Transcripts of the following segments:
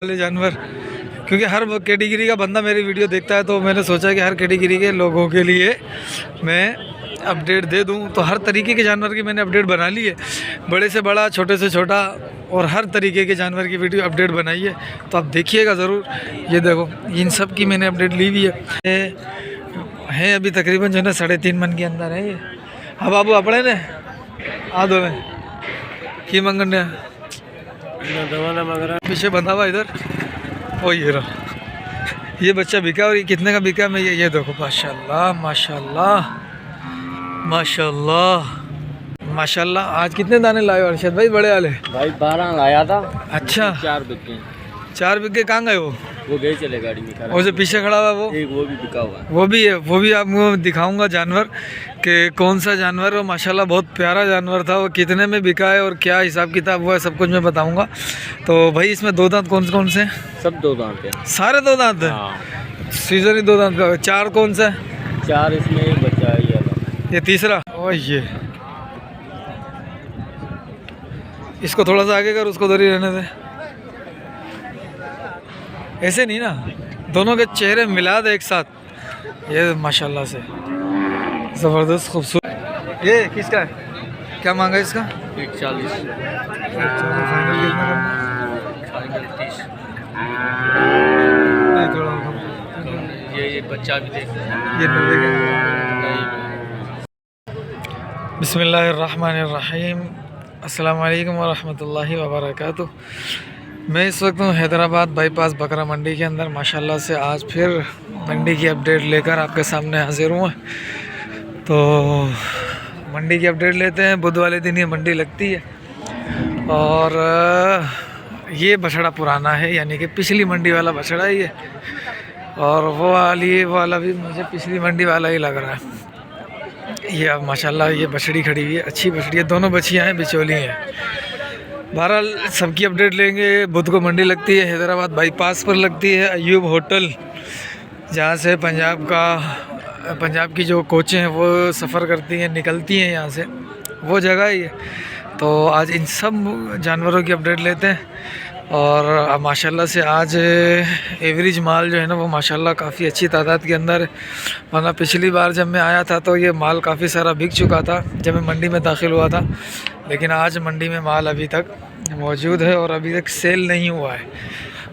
वाले जानवर, क्योंकि हर कैटेगरी का बंदा मेरी वीडियो देखता है, तो मैंने सोचा कि हर कैटेगरी के लोगों के लिए मैं अपडेट दे दूं। तो हर तरीके के जानवर की मैंने अपडेट बना ली है, बड़े से बड़ा, छोटे से छोटा, और हर तरीके के जानवर की वीडियो अपडेट बनाई है, तो आप देखिएगा ज़रूर। ये देखो, इन सब की मैंने अपडेट ली हुई है अभी तकरीबन जो है ना 3.5 मन के अंदर है ये। हाँ बाबू अपने ने आ दो में की मंगन पीछे बंधा हुआ इधर, ओ ये रहा, ये बच्चा बिका। और ये कितने का बिका मैं ये देखो, माशाल्लाह माशाल्लाह माशाल्लाह माशाल्लाह। आज कितने दाने लाए अरशद भाई? बड़े वाले भाई 12 लाया था। अच्छा, 4 बिके। 4 बिके। कहाँ गए वो गए चले गाड़ी में। वो जो पीछे खड़ा हुआ वो? एक वो भी बिका हुआ है। वो भी है, वो भी आपको दिखाऊंगा जानवर कि कौन सा जानवर। और माशाल्लाह बहुत प्यारा जानवर था। वो कितने में बिका है और क्या हिसाब किताब हुआ है, सब कुछ मैं बताऊंगा। तो भाई इसमें 2 दांत कौन कौन से? सब 2 दांत है। सारे 2 दांत है? सीजन ही 2 दांत का। 4 कौन सा है? 4 इसमें एक बच्चा है ये तीसरा। ओ ये इसको थोड़ा सा आगे कर, उसको उधर ही रहने दे। ऐसे नहीं ना, दोनों के चेहरे मिला दे एक साथ। ये माशाल्लाह से ज़बरदस्त खूबसूरत। ये किसका है? क्या मांगा इसका? 140। फाइनल कितना करना? फाइनल 30। नहीं थोड़ा ये बच्चा भी देख। ये 90 का। बिस्मिल्लाहिर्रहमानिर्रहीम। अस्सलाम वालेकुम वरहमतुल्लाहि वबरकातुह। मैं इस वक्त हूँ हैदराबाद बाईपास बकरा मंडी के अंदर। माशाल्लाह से आज फिर मंडी की अपडेट लेकर आपके सामने हाजिर हुआ। तो मंडी की अपडेट लेते हैं। बुध वाले दिन ये मंडी लगती है। और ये बछड़ा पुराना है, यानी कि पिछली मंडी वाला बछड़ा ही है। और वो वाला भी मुझे पिछली मंडी वाला ही लग रहा है। ये अब माशाल्लाह ये बछड़ी खड़ी हुई है, अच्छी बछड़ी है। दोनों बछियाँ हैं, बिचौली हैं। बहरहाल सबकी अपडेट लेंगे। बुध को मंडी लगती है, हैदराबाद बाईपास पर लगती है। अयूब होटल, जहाँ से पंजाब की जो कोचें हैं वो सफ़र करती हैं, निकलती हैं यहाँ से, वो जगह ही है। तो आज इन सब जानवरों की अपडेट लेते हैं। और माशाल्लाह से आज एवरेज माल जो है ना वो माशाल्लाह काफ़ी अच्छी तादाद के अंदर है। वरना पिछली बार जब मैं आया था तो ये माल काफ़ी सारा बिक चुका था जब मैं मंडी में दाखिल हुआ था। लेकिन आज मंडी में माल अभी तक मौजूद है और अभी तक सेल नहीं हुआ है।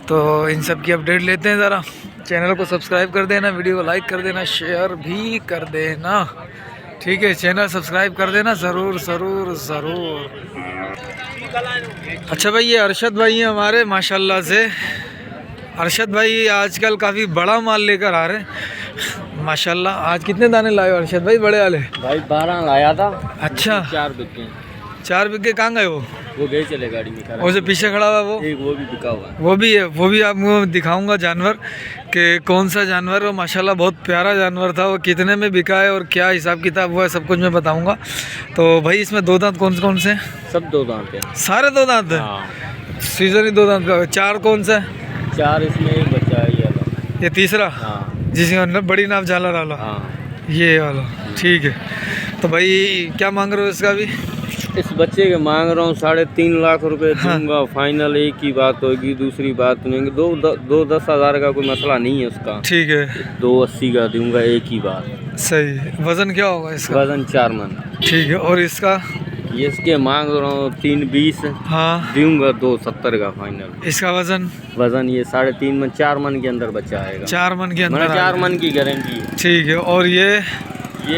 तो इन सब की अपडेट लेते हैं ज़रा। चैनल को सब्सक्राइब कर देना, वीडियो को लाइक कर देना, शेयर भी कर देना, ठीक है? चैनल सब्सक्राइब कर देना ज़रूर ज़रूर ज़रूर। अच्छा भाई, ये अरशद भाई हैं हमारे, माशाल्लाह से। अरशद भाई आजकल काफ़ी बड़ा माल लेकर आ रहे हैं माशाल्लाह। आज कितने दाने लाए अरशद भाई? बड़े वाले भाई 12 लाया था। अच्छा, 4 बिके। 4 बिके। कहाँ गए वो? गए चले गाड़ी में। वो जो पीछे खड़ा हुआ वो? एक वो भी बिका हुआ है। वो भी है, वो भी आपको दिखाऊंगा जानवर कि कौन सा जानवर। वो माशाल्लाह बहुत प्यारा जानवर था। वो कितने में बिका है और क्या हिसाब किताब हुआ है, सब कुछ मैं बताऊंगा। तो भाई इसमें 2 दांत कौन कौन से? सब 2 दांत है। सारे 2 दांत है? सीजन ही 2 दांत का। 4 कौन सा है? 4 इसमें एक बच्चा है ये तीसरा, जिसका बड़ी नाप झालर वाला, ये वाला, ठीक है। तो भाई क्या मांग रहे हो इसका? भी इस बच्चे के मांग रहा हूँ 3.5 लाख रुपए दूंगा। फाइनल एक ही बात होगी, दूसरी बात नहीं। 10 हज़ार का कोई मसला नहीं है उसका, ठीक है। 280 का दूंगा, एक ही बात। सही। वजन क्या होगा इसका? वजन 4 मन, ठीक है। और इसका? इसके मांग रहा हूँ 320। हाँ, दूंगा 270 का फाइनल। इसका वजन ये 3.5 मन, 4 मन के अंदर बच्चा आएगा। 4 मन के अंदर? 4 मन की गारंटी है, ठीक है। और ये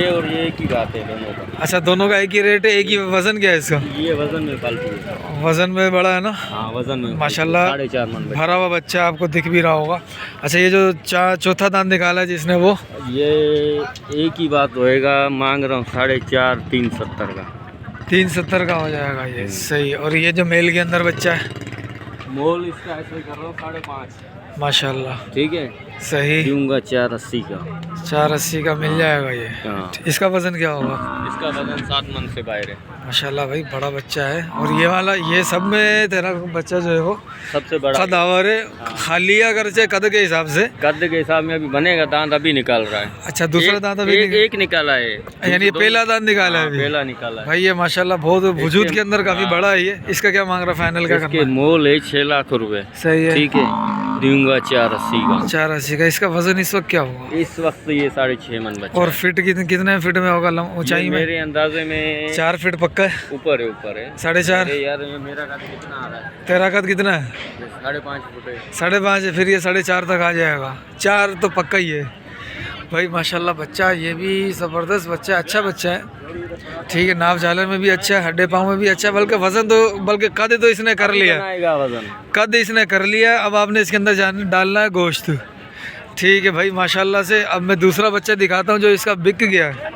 और ये एक ही बात है दोनों का। अच्छा, दोनों का एक ही रेट है, एक ही। वजन क्या है इसका? ये वजन में पालतू है। वजन में बड़ा है ना? हाँ, वजन में माशाल्लाह 4.5 मन भरा हुआ बच्चा आपको दिख भी रहा होगा। अच्छा, ये जो चौथा दांत निकाला है जिसने, वो? ये एक ही बात होएगा। मांग रहा हूँ 4.5, 370 का। 370 का हो जाएगा ये, सही। और ये जो मेल के अंदर बच्चा है, मोल इसका ऐसे कर रहा हूँ 5.5 माशाल्लाह, ठीक है। सही। दूंगा 480 का। 480 का मिल जाएगा ये। हाँ। इसका वजन क्या होगा? इसका वजन 7 मन से बाहर है। माशाल्लाह भाई बड़ा बच्चा है। और ये वाला ये सब में तेरा बच्चा जो है वो सबसे बड़ा कदावर है, खाली अगर से कद के हिसाब से, कद के हिसाब में अभी बनेगा, दांत अभी निकाल रहा है। अच्छा दूसरा दांत अभी एक निकाला है, यानी पहला दांत निकाला है अभी। पहला निकाला है भाई ये माशाल्लाह बहुत वजूद के अंदर काफी बड़ा है ये। इसका क्या मांग रहा फाइनल का? इसके मोल है 6 लाख रुपए। सही है, ठीक है, दूंगा 480 का। 480 का। इसका वजन इस वक्त क्या होगा? इस वक्त ये 6.5 मन बच्चा। और फिट कितने फिट में होगा ऊंचाई में? मेरे अंदाजे में 4 फीट पक्का है। ऊपर है 4.5। यार मेरा कद कितना आ रहा है? तेरा कद कितना है? 5.5 फुट है। 5.5 है, फिर ये 4.5 तक आ जाएगा। 4 तो पक्का ही है भाई माशाल्लाह। बच्चा ये भी ज़बरदस्त बच्चा है, अच्छा बच्चा है। ठीक है, नाव झालर में भी अच्छा है, हड्डे पाँव में भी अच्छा है। बल्कि कद तो इसने कर लिया, कद इसने कर लिया। अब आपने इसके अंदर डालना है गोश्त। ठीक है भाई माशाल्लाह से। अब मैं दूसरा बच्चा दिखाता हूँ जो इसका बिक गया है,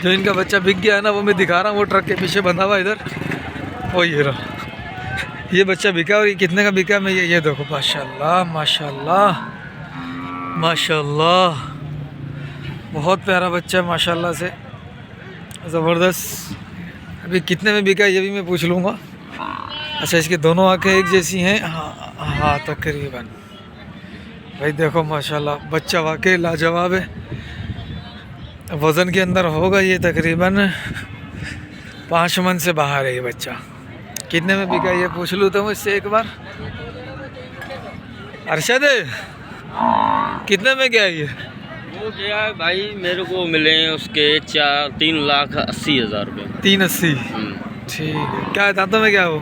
जो इनका बच्चा बिक गया है ना, वो मैं दिखा रहा हूँ। वो ट्रक के पीछे बंधा हुआ इधर, वो ये रहा, ये बच्चा बिका। और ये कितने का बिका? मैं ये देखो माशाल्लाह माशाल्लाह माशाल्लाह, बहुत प्यारा बच्चा है माशाल्लाह से, ज़बरदस्त। अभी कितने में बिका ये भी मैं पूछ लूँगा। अच्छा इसकी दोनों आंखें एक जैसी हैं? हाँ तकरीबन। भाई देखो माशाल्लाह बच्चा वाकई लाजवाब है। वज़न के अंदर होगा ये तकरीबन 5 मन से बाहर है ये बच्चा। कितने में बिका ये पूछ लूँ तो मुझसे एक बार। अरशद कितने में गया ये? वो गया भाई, मेरे को मिले उसके 3,80,000 रुपये। 380। ठीक है। क्या है दांतों में? क्या है वो?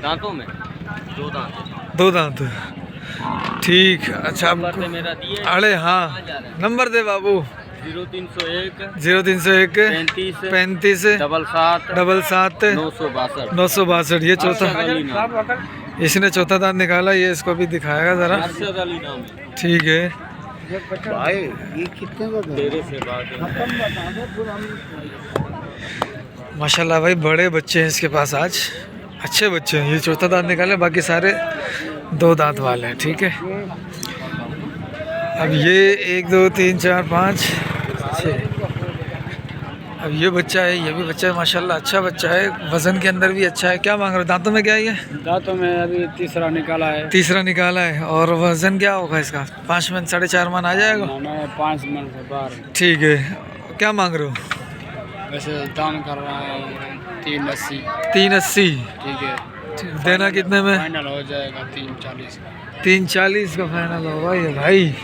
दांतों में 2 दांत। 2 दांत। ठीक। अच्छा मेरा दिए। अरे हाँ नंबर दे बाबू। 0301 35 77 962। ये चौथा, इसने चौथा दांत निकाला। ये इसको भी दिखाएगा ज़रा। ठीक है भाई ये कितने माशाल्लाह भाई बड़े बच्चे हैं इसके पास आज, अच्छे बच्चे हैं। ये चौथा दांत निकाले, बाकी सारे 2 दांत वाले हैं। ठीक है। अब ये 1 2 3 4 5 6। अब ये बच्चा है, ये भी बच्चा है माशाल्लाह, अच्छा बच्चा है। वज़न के अंदर भी अच्छा है। क्या मांग रहे हो? दांतों में क्या है ये? दांतों में अभी तीसरा निकाला है। तीसरा निकाला है। और वज़न क्या होगा इसका? 5 मन 4.5 मन आ जाएगा? 5 मन से बाहर। ठीक है। क्या मांग रहे हो? वैसे दाम कर रहा है 380। 380। ठीक है। देना कितने में? फाइनल हो जाएगा 340। 340 का फाइनल होगा ये भाई।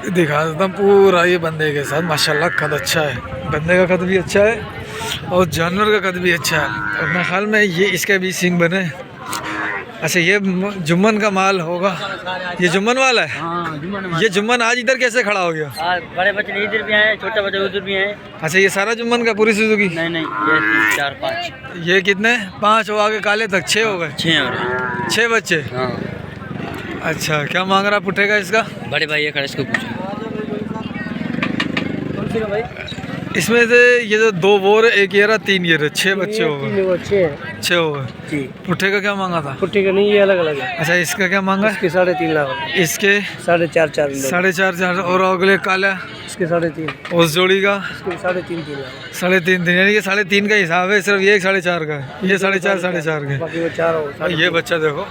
दिखा देता हूँ पूरा ये बंदे के साथ। माशाल्लाह कद अच्छा है, बंदे का कद भी अच्छा है और जानवर का कद भी अच्छा है। और मेरे ख्याल में ये इसके भी सींग बने। अच्छा ये जुम्मन का माल होगा, ये जुम्मन वाला है। हाँ, ये जुम्मन आज इधर कैसे खड़ा हो गया? बड़े बच्चे इधर भी हैं, छोटे बच्चे उधर भी हैं। अच्छा ये सारा जुम्मन का पूरी सुजुकी? नहीं ये 4-5। ये कितने? 5 हो आगे काले तक 6 हो गए। 6 बच्चे। हाँ। अच्छा क्या मांग रहा पुट्ठे का इसका? बड़े भाई ये खड़े इसको पूछो। इसमें से ये जो 2 बोर एक ये रहा, 3 ये रहा, 6 बच्चे हो गए। 6 हो गए। पुट्ठे का क्या मांगा था? पुट्ठे का नहीं, ये अलग अलग है। अच्छा इसका क्या मांगा? इसके 3.5 लाख। इसके 4.5। 4.5। और अगले काला इसके 3.5। उस जोड़ी का 3.5 लाख। 3.5 यानी कि 3.5 का हिसाब है सिर्फ। ये 4.5 का है, ये 4.5 का। बाकी वो 4 ये बच्चा देखो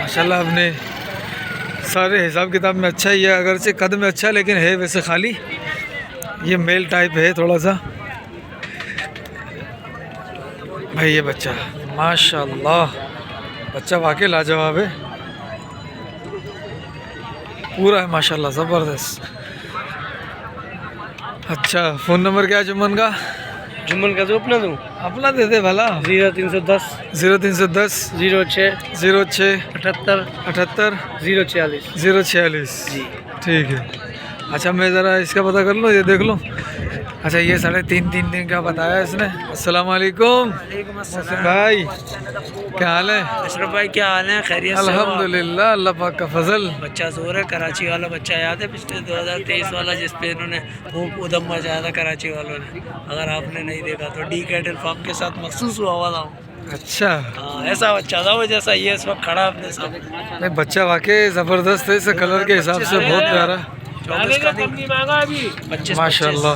माशाल्लाह अपने सारे हिसाब किताब में अच्छा ही है। अगर से कद में अच्छा लेकिन है वैसे खाली। ये मेल टाइप है थोड़ा सा भाई। ये बच्चा माशाल्लाह बच्चा वाकई लाजवाब है, पूरा है माशाल्लाह ज़बरदस्त। अच्छा फ़ोन नंबर क्या है जुम्मन का? जुम्मन का जो अपना दूँ? अपना दे दे भला। 0310 06 78 78 046 046। जी ठीक है। अच्छा मैं ज़रा इसका पता कर लूँ, ये देख लूँ। अच्छा ये 3.5 दिन का बताया इसने। अस्सलाम वालेकुम भाई, क्या हाल है? अशरफ भाई क्या हाल है? खैरियत से? अल्हम्दुलिल्लाह, अल्लाह पाक का फजल। बच्चा जोर है। कराची वाला बच्चा याद है पिछले 2023 वाला जिस पे इन्होंने खूब उदम मचाया था कराची वालों ने? अगर आपने नहीं देखा तो डी कैटल फार्म के साथ मखसूस हुआ वाला हूँ। अच्छा हाँ ऐसा बच्चा था वो जैसा ये इस वक्त खड़ा अपने सामने। नहीं बच्चा वाकई ज़बरदस्त है, इसे कलर के हिसाब से बहुत प्यारा। माशाल्लाह।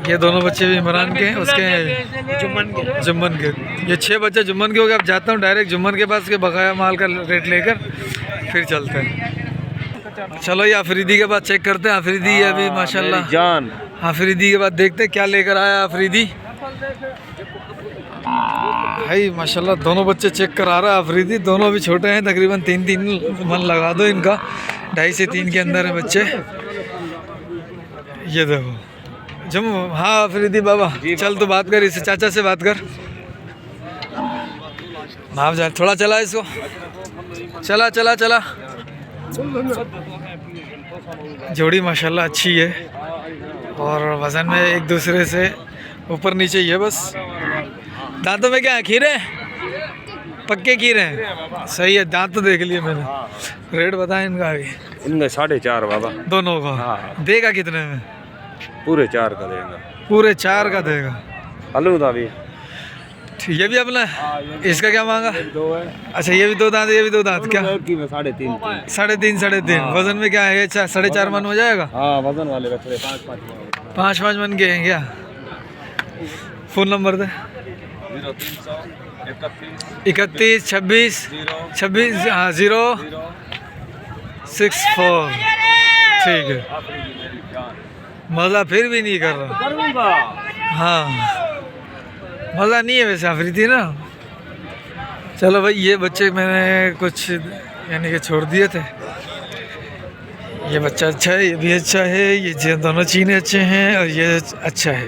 ये दोनों बच्चे भी इमरान के हैं, उसके जुम्मन के। ये 6 बच्चे जुम्मन के हो गए। अब जाता हूँ डायरेक्ट जुम्मन के पास के बकाया माल का रेट लेकर फिर चलते हैं। चलो ये आफरीदी के बाद चेक करते हैं। आफरीदी है अभी माशाल्लाह जान। आफरीदी के बाद देखते हैं क्या लेकर आया आफरीदी। भाई माशाल्लाह दोनों बच्चे चेक करा रहा है आफरीदी। दोनों अभी छोटे हैं, तकरीबन 3-3 मन लगा दो इनका। 2.5 से 3 के अंदर है बच्चे। ये देखो जम। हाँ आफरीदी बाबा चल तो बात कर, इससे चाचा से बात कर। नाम जा थोड़ा चला इसको, चला चला चला। जोड़ी माशाल्लाह अच्छी है और वज़न में एक दूसरे से ऊपर नीचे ही है बस। दांतों में क्या है? खीरे, पक्के खीरे हैं। सही है, दांत तो देख लिए मैंने। रेट बताएं इनका अभी। इनका 4.5 बाबा दोनों का। देगा कितने में? पूरे 4 का देगा। पूरे 4 का देगा। अलूदा भी ठीक। ये भी अपना है। इसका क्या मांगा? 2 है। अच्छा ये भी 2 दांत, ये भी 2 दांत। क्या 3.5 3.5 वजन में क्या है? 4.5 मन हो जाएगा। हाँ वजन वाले बच्चे 5 मन के हैं क्या? फ़ोन नंबर दे। 31 26 26 हाँ 064। ठीक है। मज़ा फिर भी नहीं कर रहा। हाँ मज़ा नहीं है वैसे आफरीदी ना। चलो भाई ये बच्चे मैंने कुछ यानी कि छोड़ दिए थे। ये बच्चा अच्छा है, ये भी अच्छा है, ये दोनों चीने अच्छे हैं और ये अच्छा है।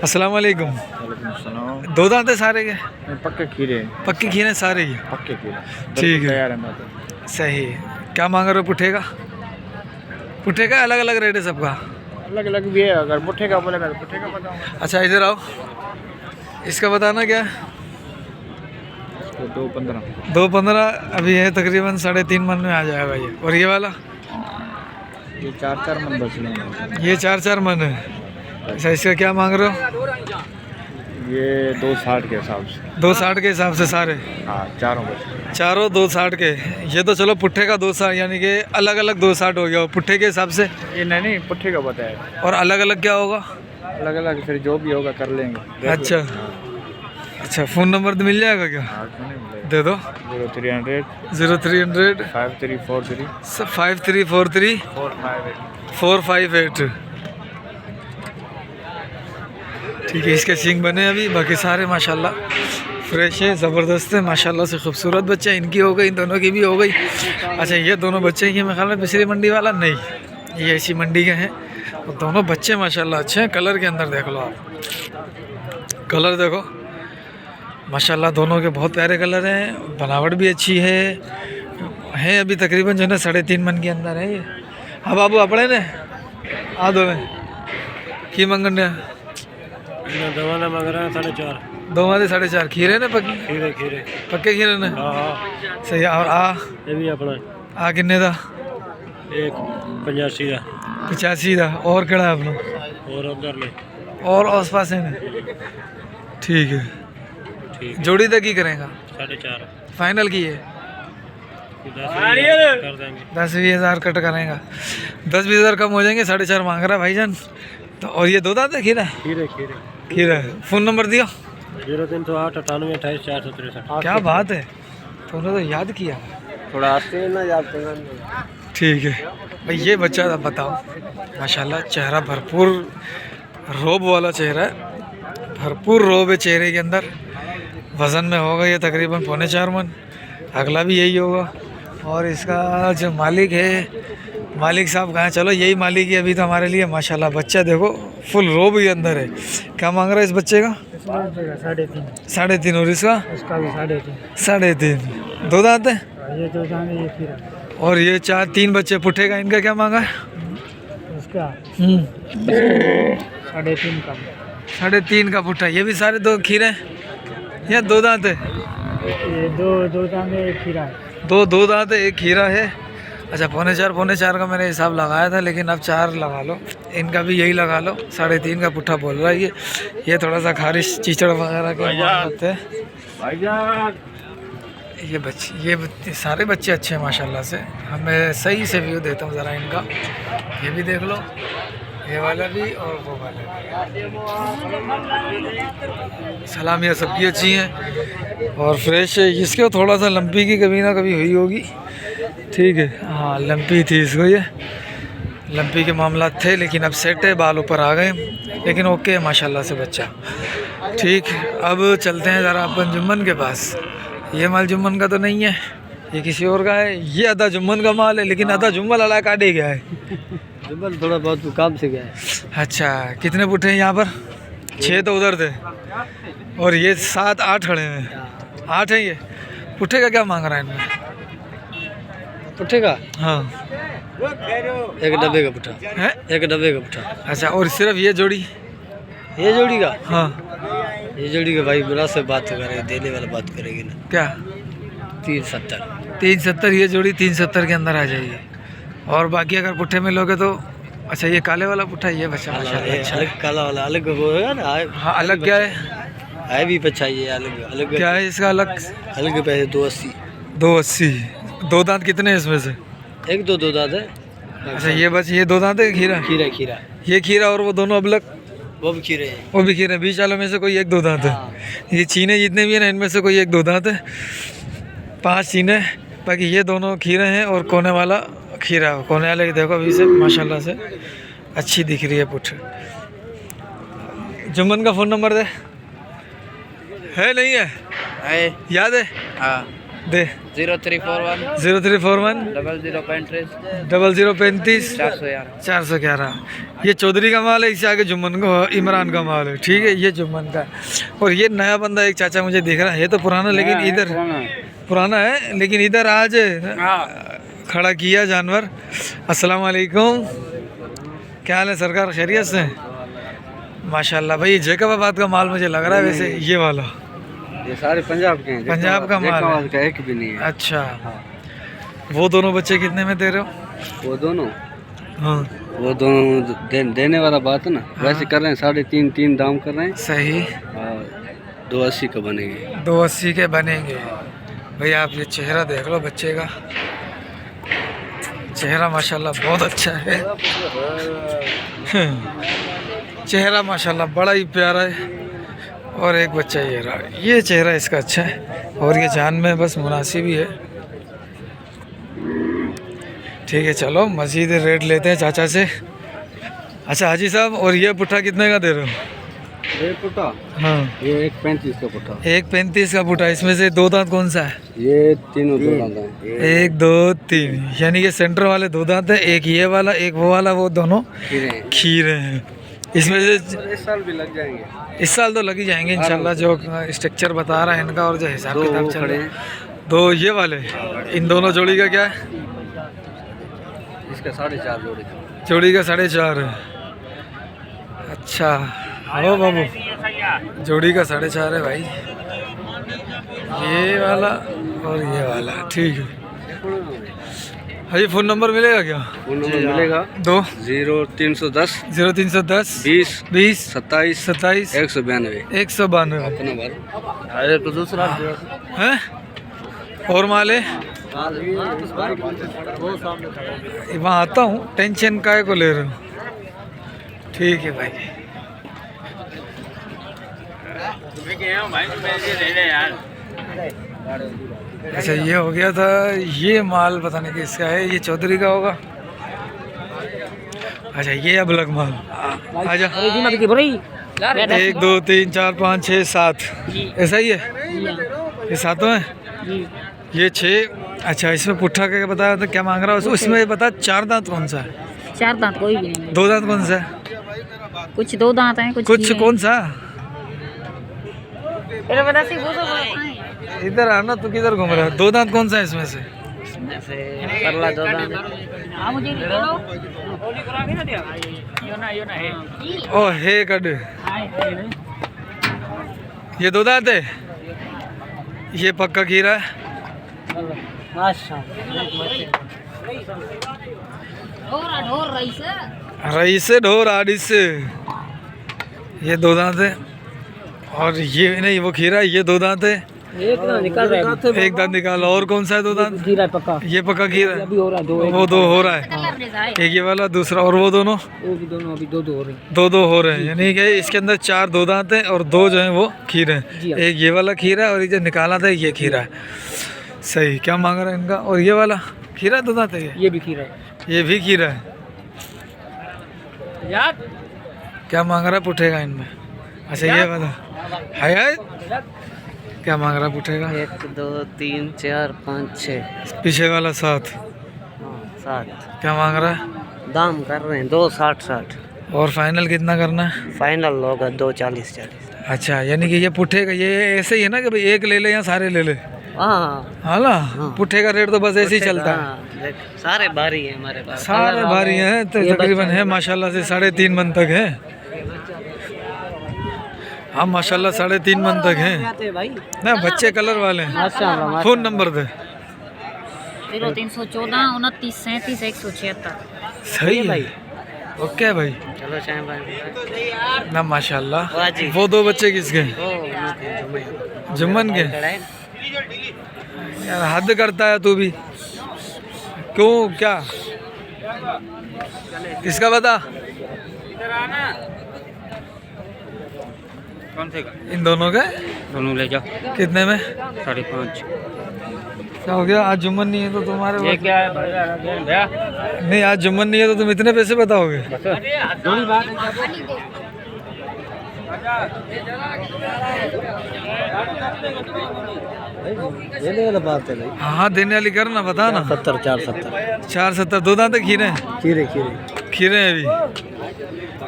अस्सलाम वालेकुम। 2 दांत है सारे के? पक्के खीरे। पक्के खीरे सारे ही? पक्के खीरे। ठीक है सही। क्या मांग रहे हो पुट्ठे का? पुट्ठे का अलग अलग रेट है सबका? अलग अलग भी है। अगर पुट्ठे का बोलेगा तो पुट्ठे का बताऊंगा। अच्छा इधर आओ, इसका बताना क्या है? 2.15 अभी है, तकरीबन 3.5 मन में आ जाएगा ये। और ये वाला? ये 4 मन बच लेंगे। ये 4 मन है। अच्छा इसका क्या मांग रहे हो? ये 2.60 के हिसाब से। 2.60 के हिसाब से सारे? हाँ चारों 2.60 के। ये तो चलो पुट्ठे का 2.60 यानी कि अलग अलग 2.60 हो गया पुट्ठे के हिसाब से। ये नहीं पुट्ठे का बताया। और अलग अलग क्या होगा? अलग अलग फिर जो भी होगा कर लेंगे। अच्छा अच्छा फ़ोन नंबर तो मिल जाएगा क्या? दे दो। 0300 5343 5343 458। ठीक है। इसके सींग बने अभी, बाकी सारे माशाल्लाह फ्रेश है, ज़बरदस्त है माशाल्लाह से खूबसूरत बच्चे। इनकी हो गई, इन दोनों की भी हो गई। अच्छा ये दोनों बच्चे ये मेरे ख्याल में पिछली मंडी वाला नहीं, ये ऐसी मंडी के हैं। और दोनों बच्चे माशाल्लाह अच्छे हैं। कलर के अंदर देख लो आप, कलर देखो माशाल्लाह दोनों के बहुत प्यारे कलर हैं। बनावट भी अच्छी है अभी तकरीबन जो है ना 3.5 मन के अंदर है ये। हाँ बाबू अपने ने आ दो में की मंगन दवाना मांग रहा है 4.5। 2 मादे 4.5 खीरे ने पक्के पक्के खीरे ने। सही। और ये भी अपना आ किन्ने दा? एक 85 दा। और केड़ा अपना? और उधर ले और आस पास है ने। ठीक है। जोड़ी तक ही करेगा? 4.5 फाइनल की है। 10-20 हज़ार कट करेगा। 10-20 हज़ार कम हो जाएंगे। 4.5 मांग रहा है भाईजान। तो और ये 2 दांत है खीरा? खीरा। फ़ोन नंबर दियो। 0308 98 28 463। क्या बात है, तूने तो याद किया। थोड़ा आते ना याद करना। ठीक है भाई। ये बच्चा बताओ माशाल्लाह चेहरा भरपूर रोब वाला चेहरा है, भरपूर रोब है चेहरे के अंदर। वज़न में होगा ये तकरीबन 4.25 मन। अगला भी यही होगा। और इसका जो मालिक है, मालिक साहब कहाँ? चलो यही मालिक है अभी तो हमारे लिए। माशाल्लाह बच्चा देखो फुल रोब ही अंदर है। क्या मांग रहा है इस बच्चे का? 3.5। और इसका भी 3.5। 2 दांत है? ये 2 दांत है, ये खीरा। और ये 3 बच्चे पुट्ठे का, इनका क्या मांगा है? उसका 3.5 का पुट्ठा। ये भी सारे 2 खीरे हैं या 2 दांत है? ये 2 दांत है, एक खीरा है। 2 दांत है, एक खीरा है। अच्छा 4.25 का मैंने हिसाब लगाया था, लेकिन अब 4 लगा लो। इनका भी यही लगा लो। 3.5 का पुट्ठा बोल रहा है ये थोड़ा सा खारिश चीचड़ वगैरह के होते हैं। ये सारे बच्चे अच्छे हैं माशाल्लाह से। हमें सही से व्यू देता हूँ ज़रा इनका। ये भी देख लो, ये वाला भी और वो वाला भी। सलामियाँ सबकी अच्छी हैं और फ्रेश है। इसके थोड़ा सा लंपी की कभी ना कभी हुई होगी, ठीक है। हाँ लंपी थी इसको, ये लंपी के मामला थे, लेकिन अब सेट है, बाल ऊपर आ गए, लेकिन ओके है माशाल्लाह से बच्चा। ठीक, अब चलते हैं ज़रा अपन जुम्मन के पास। ये माल जुम्मन का तो नहीं है, ये किसी और का है। ये आधा जुम्मन का माल है, लेकिन आधा जुम्मन अला काटे गया है। जुम्मन थोड़ा बहुत काम से गया है। अच्छा, कितने पुट्ठे हैं यहाँ पर? 6 तो उधर थे और ये 7-8 खड़े हैं। 8 है ये। पुट्ठे का क्या मांग रहा है इनमें? पुट्ठे का? हाँ, एक डब्बे का पुट्ठा है, एक डब्बे का पुट्ठा। अच्छा, और सिर्फ ये जोड़ी? ये जोड़ी का? हाँ, ये जोड़ी का भाई बुरा से बात करेगा, देने वाला बात करेगी ना। क्या? 370। 370 ये जोड़ी 370 के अंदर आ जाएगी। और बाकी अगर पुट्ठे में लोगे तो, अच्छा ये काले वाला पुट्ठा, ये बच्चा माशाल्लाह अच्छा है। अलग काला वाला अलग होगा ना। हाँ, अलग क्या है? है भी बच्चा ये अलग अलग। क्या है इसका अलग? अलग पैसे 280। 280। 2 दांत कितने हैं इसमें से? एक दो दांत है। अच्छा, ये बस ये 2 दांत है? खीरा खीरा खीरा ये खीरा, और वो दोनों अबलग वो भी खीरे हैं। वो भी खीरे। बीच वालों में से कोई 1-2 दांत है। ये चीने जितने भी हैं ना, इनमें से कोई 1-2 दांत है। 5 चीने, बाकी ये दोनों खीरे हैं और कोने वाला खीरा। कोने वाले की देखो अभी से माशाल्लाह से अच्छी दिख रही है पुठ। जुम्मन का फ़ोन नंबर दे। है नहीं है? याद है? हाँ, दे। 0341 0341 0035 411। ये चौधरी का माल है, इससे आगे जुम्मन को इमरान का माल है, ठीक है। ये जुम्मन का। और ये नया बंदा एक चाचा मुझे दिख रहा है, ये तो पुराना, लेकिन इधर पुराना है, लेकिन इधर आज खड़ा किया जानवर। अस्सलाम वालेकुम, क्या हाल है सरकार? खैरियत से? माशाल्लाह भाई, जैकबाबाद का माल मुझे लग रहा है वैसे, ये वाला। ये सारे पंजाब के हैं। पंजाब का माल है? का एक भी नहीं है। अच्छा, वो दोनों बच्चे कितने में दे रहे हो? वो दोनों? हाँ, वो दोनों देने वाला बात है ना। वैसे कर रहे हैं 3.5 दाम कर रहे हैं। सही। और 280 का बनेंगे। 280 के बनेंगे। भैया आप ये चेहरा देख लो बच्चे का, चेहरा माशाल्लाह बहुत अच्छा है। चेहरा माशाल्लाह बड़ा ही प्यारा है। और एक बच्चा ये रहा, ये चेहरा इसका अच्छा है और ये जान में बस मुनासिब ही है। ठीक है, चलो मज़ीद रेट लेते हैं चाचा से। अच्छा हाजी साहब, और ये पुट्ठा कितने का दे रहे हो? ये पुट्ठा? हाँ, ये 1.35 का पुट्ठा। 1.35 का पुट्ठा। इसमें से 2 दांत कौन सा है? ये तीनों 2 दांत हैं। 1 2 3, यानी कि सेंटर वाले 2 दांत है, एक ये वाला एक वो वाला, वो दोनों खीरे हैं। इसमें से इस साल भी लग जाएंगे। इस साल तो लग ही जाएंगे इंशाल्लाह, जो स्ट्रक्चर बता रहा है इनका और जो हिसाब किताब चल रहा है। 2 ये वाले, इन दोनों जोड़ी का क्या है? इसका 4.5 जोड़ी। जोड़ी का 4.5 है। अच्छा, आओ बाबू, जोड़ी का 4.5 है भाई, ये वाला और ये वाला, ठीक है। हाँ, फ़ोन नंबर मिलेगा क्या? फ़ोन नंबर मिलेगा। 2 0310 0310 20 20 27 27 192 192। अपना बार। अरे तो दूसरा है और माल है वहाँ आता हूँ, टेंशन काय को ले रहे हो? ठीक है भाई। अच्छा, ये हो गया था। ये माल पता नहीं किसका है, ये चौधरी का होगा। अच्छा, ये अब अलग माल। आजा, 1 2 3 4 5 6 7, ऐसा ही है? ये 7 हैं, ये 6। अच्छा, इसमें पुट्ठा क्या बताया था, क्या मांग रहा है उसमें? बता, 4 दांत कौन सा है? 4 दांत कोई भी नहीं। 2 दांत कौन सा है? कुछ 2 दांत हैं, कुछ कौन सा? नहीं। इधर आना, तू किधर घूम रहा है? 2 दांत कौन सा है इसमें से? परला 2 दांत। ओ हे कड, ये 2 दांत है। ये पक्का खीरा है। रईस ढोर आडिस, ये 2 दांत है। और ये नहीं, वो खीरा है, ये 2 दांत है। एक दांत निकाल रहा है। एक दांत निकाला। और कौन सा है दो दांत? खीरा पक्का, ये पक्का खीरा है। अभी हो रहा है दो, वो दो हो रहा है, एक ये वाला दूसरा, और वो दोनों वो भी दोनों अभी दो दो हो रहे हैं। दो हो रहे हैं, यानी कि इसके अंदर 4 दो दांत हैं और 2 जो हैं वो खीरे जी हैं। हाँ। एक ये वाला खीरा है और ये जो निकाला था ये खीरा है। सही। क्या मांग रहा है इनका? और ये वाला खीरा दो दांत है, ये भी खीरा है। ये भी खीरा है। क्या मांग रहा है पुट्ठे का इनमें? अच्छा ये वाला है। क्या मांग रहा है पुट्ठे का? 1 2 3 4 5 6 पीछे वाला 7। 7 क्या मांग रहा है? दाम कर रहे हैं 2 60 और फाइनल कितना करना है? फाइनल होगा 2 40 40। अच्छा, यानी कि ये पुट्ठे का ये ऐसे ही है ना कि भाई एक ले ले या सारे ले ले? हाँ हाँ ना, पुट्ठे का रेट तो बस ऐसे ही चलता है। सारे भारी है हमारे पास, सारे भारी हैं तो तकरीबन है माशाल्लाह से 3.5 मन तक है। हाँ माशाल्लाह 3.5 मन तक हैं ना। बच्चे कलर वाले हैं। फ़ोन नंबर दे। 0314 29 37 176। सही है भाई। ओके भाई, चलो चाय भाई ना माशाल्लाह। वो 2 बच्चे किसके? जुम्मन के। यार हद करता है तू भी, क्यों क्या? इसका बता। कौन से का? इन दोनों के दोनों ले जाओ। कितने में? 5.5। क्या हो गया? आज जुम्मन नहीं है तो तुम्हारे ये क्या है भैया? नहीं, आज जुम्मन नहीं है तो तुम इतने पैसे बताओगे? दोनों बात देने वाला बात है भाई। हाँ देने वाली कर ना, बता ना। 70 470 470 दो दांत खीरे हैं? खीरे खीरे खीरे हैं अभी।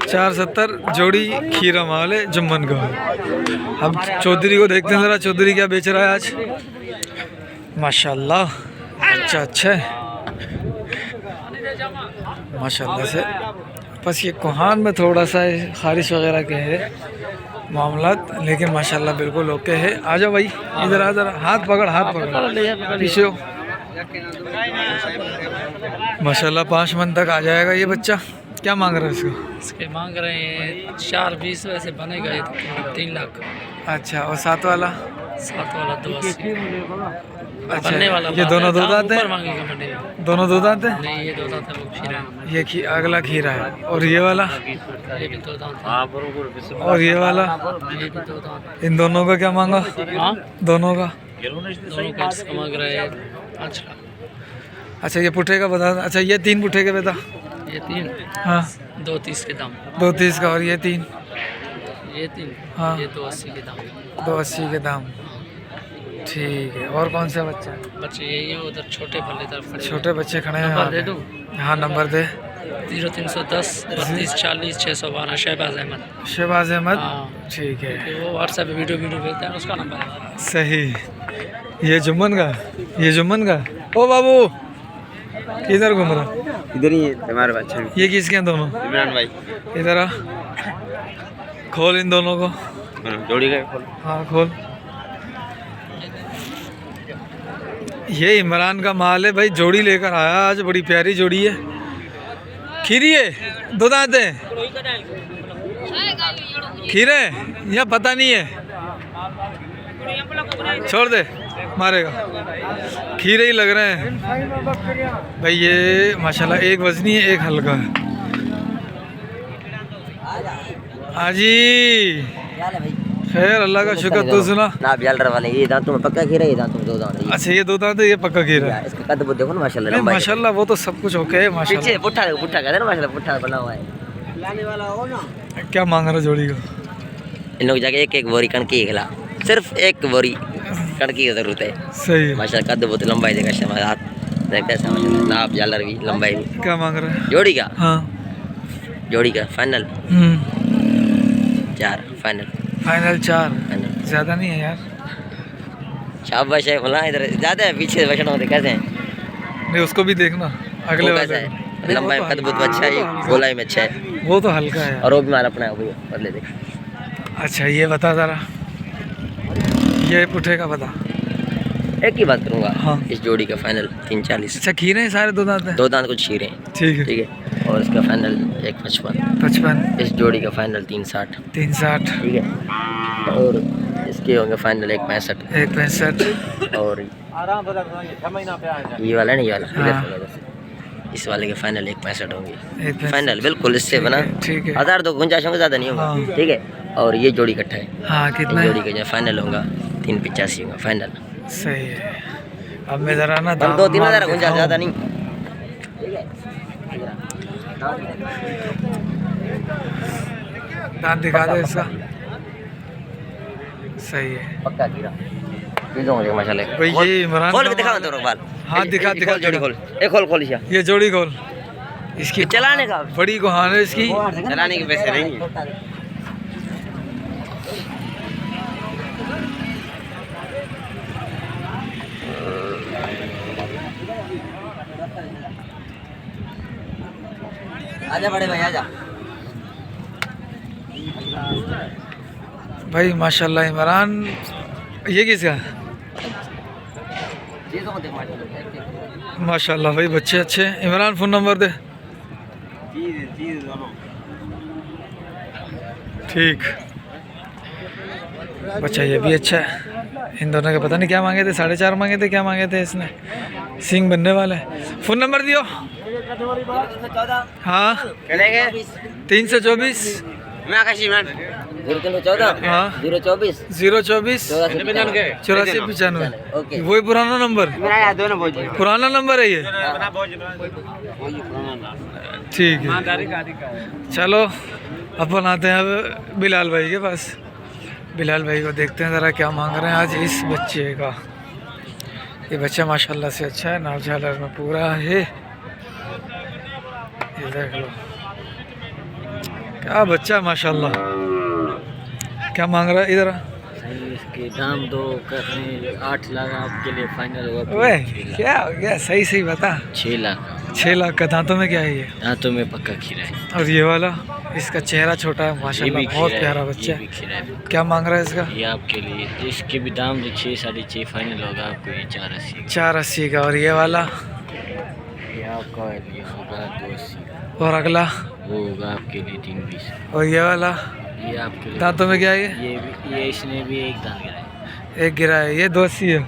470 जोड़ी खीरा माल है जुम्मन का। अब चौधरी को देखते हैं ज़रा, चौधरी क्या बेच रहा है आज। माशाल्लाह अच्छा है माशाल्लाह से। बस ये कोहान में थोड़ा सा खारिश वगैरह के है मामलात, लेकिन माशाल्लाह बिल्कुल ओके है। आ जाओ भाई इधर आ, जरा हाथ पकड़ पीछे हो। माशाल्लाह 5 मन तक आ जाएगा ये बच्चा। क्या मांग रहे हैं इसको? इसके मांग रहे हैं 420, वैसे बनेगा ये 3 लाख। अच्छा, और 7 वाला? 7 वाला 280। अच्छा, ये दोनों दो दांत हैं? मांगेगा मंडी में। दोनों दो दांत हैं? नहीं, ये 2 दांत है, वो खीरा है। ये अगला खीरा है। और ये वाला? ये भी 2 दांत है। और ये वाला? ये भी 2 दांत है। इन दोनों का क्या मांगा? हाँ, दोनों का? दोनों का इसका मांग रहे हैं 5 लाख। अच्छा, ये पुट्ठे का बता। अच्छा, ये 3 पुट्ठे के बता। ये 3, हाँ 230 के दाम। 230 का। और ये 3? ये 3, हाँ ये 280 के दाम। 280 के दाम। ठीक है। और कौन सा बच्चा है? बच्चे यही है, उधर छोटे भले तरफ खड़े हैं। छोटे बच्चे खड़े हैं नंबर वहाँ दे पे। दूँ? हाँ नंबर दे। 0310 32 40 612 शहबाज अहमद। शहबाज अहमद। हाँ, ठीक है। कि वो व्हाट्सएप पे वीडियो भेजता है, उसका नंबर है। सही। ये जुम्मन का? ये जुम्मन का? ओ बाबू किधर घूम रहा? इधर ही है हमारे बच्चे। ये किसके हैं दोनों? इमरान भाई। इधर आ, खोल इन दोनों को। जोड़ी का खोल। हाँ खोल। ये इमरान का माल है भाई, जोड़ी लेकर आया आज, बड़ी प्यारी जोड़ी है। खीरी है, दो दांत है, खीरे या पता नहीं है, छोड़ दे मारेगा। खीरे ही लग रहे हैं भाई ये माशाल्लाह। एक वजनी है, एक हल्का है। हाजी खैर, अल्लाह का शुक्र। तू सुना ना बियालर वाले ये दांतों में पक्का खीरा, ये दांतों में 2 दांत है। अच्छा, ये 2 दांत है, ये पक्का खीरा है। इसका कद देखो ना माशाल्लाह, नहीं लंबाई माशाल्लाह वो तो सब कुछ ओके है माशाल्लाह। पीछे पुट्ठा पुट्ठा कहते हैं ना माशाल्लाह, पुट्ठा बना हुआ है। क्या मांग रहा जोड़ी को? इन लोग जाके एक बोरी कणकी खिला, सिर्फ 1 बोरी कणकी की जरूरत है। सही है। माशाल्लाह कद बहुत लंबाई देगा, शमा हाथ देखते हैं माशाल्लाह, नाप जालर भी लंबाई भी। क्या मांग रहा है जोड़ी का? हाँ जोड़ी का फाइनल 4 फाइनल। फाइनल 4? फाइनल ज़्यादा नहीं है यार। शाबाश है बोला, इधर ज़्यादा है, पीछे बैठना होते कैसे हैं? नहीं उसको भी देखना अगले वो वाले कैसा को। है? लंबाई में कद बहुत अच्छा है, गोलाई में अच्छा है, वो तो हल्का है। और वो भी माल अपना है भैया, बदले देख। अच्छा ये बता ज़रा, ये पुट्ठे का बता। एक ही बात करूंगा। हाँ। इस जोड़ी का फाइनल 340। अच्छा खीरे हैं सारे 2 दांत हैं? 2 दांत कुछ खीरे हैं, ठीक है। ठीक है। और इसका फाइनल 155। 55। इस जोड़ी का फाइनल 360। 360। ठीक है। और इसकी इसके होंगे फाइनल 1.65। 1.65। और ये वाला है ना, ये वाला हाँ। इधर थोड़ा बस। इस वाले के फाइनल 1.65 होंगे 1.65। फाइनल, बिल्कुल इससे बना। ठीक है। 1000 तो गुंजाइश होंगे, ज़्यादा नहीं होगा। हाँ। ठीक है। और ये जोड़ी इकट्ठा है, हाँ ये कितना जोड़ी है? का जो फाइनल होगा 385 होगा फाइनल। सही है। अब मैं ज़रा ना पर 2-3 हज़ार गुंजाइश, दिखाऊं। ज़्यादा नहीं। दांत दिखा दे इसका। सही है पक्का गिरा माशाल्लाह। भाई। ये इमरान खोल का के दिखाओ माल- तो बाल। हाँ दिखा दिखा खोल, जोड़ी खोल, एक खोल खोल इसे। ये जोड़ी गोल इसकी चलाने का बड़ी गुहान है इसकी। चलाने के पैसे नहीं। आजा बड़े भाई आजा। भाई माशाल्लाह इमरान। ये किसका? माशाल्लाह भाई बच्चे अच्छे। इमरान फ़ोन नंबर दे। ठीक। बच्चा ये भी अच्छा है। इन दोनों के पता नहीं क्या मांगे थे, 4.5 मांगे थे, क्या मांगे थे इसने। सिंग बनने वाले। फ़ोन नंबर दियो। हाँ 324। मैं आकाशी मैन 014 हाँ 024 024 8495। ओके। वही पुराना नंबर। मेरा याद दो ना बोझ पुराना नंबर है ये। ठीक है चलो अपन आते हैं अब बिलाल भाई के पास। बिलाल भाई को देखते हैं ज़रा क्या मांग रहे हैं आज इस बच्चे का। ये बच्चा माशाल्लाह से अच्छा है, नाव झालर में पूरा है। ये देख लो क्या बच्चा है माशाल्लाह। क्या मांग रहा है इधर? इसके दाम दो करने 8 लाख आपके लिए फाइनल होगा। ओए क्या हो गया? सही सही बता। 6 लाख 6 लाख का। दांतों में क्या है ये? दांतों में पक्का खीरा है। और ये वाला? इसका चेहरा छोटा है माशाल्लाह, बहुत प्यारा बच्चा है। खीरा है। क्या मांग रहा है इसका? ये आपके लिए इसके भी दाम जो 6 6.5 फाइनल होगा आपको ये 480। 480 का। और ये वाला? ये आपका लिए होगा 280 का। और अगला? वो होगा आपके लिए 320। और ये वाला? ये आपके लिए दांतों में क्या है ये? ये इसने भी एक दांत गिरा है। एक गिरा है। ये 280 है।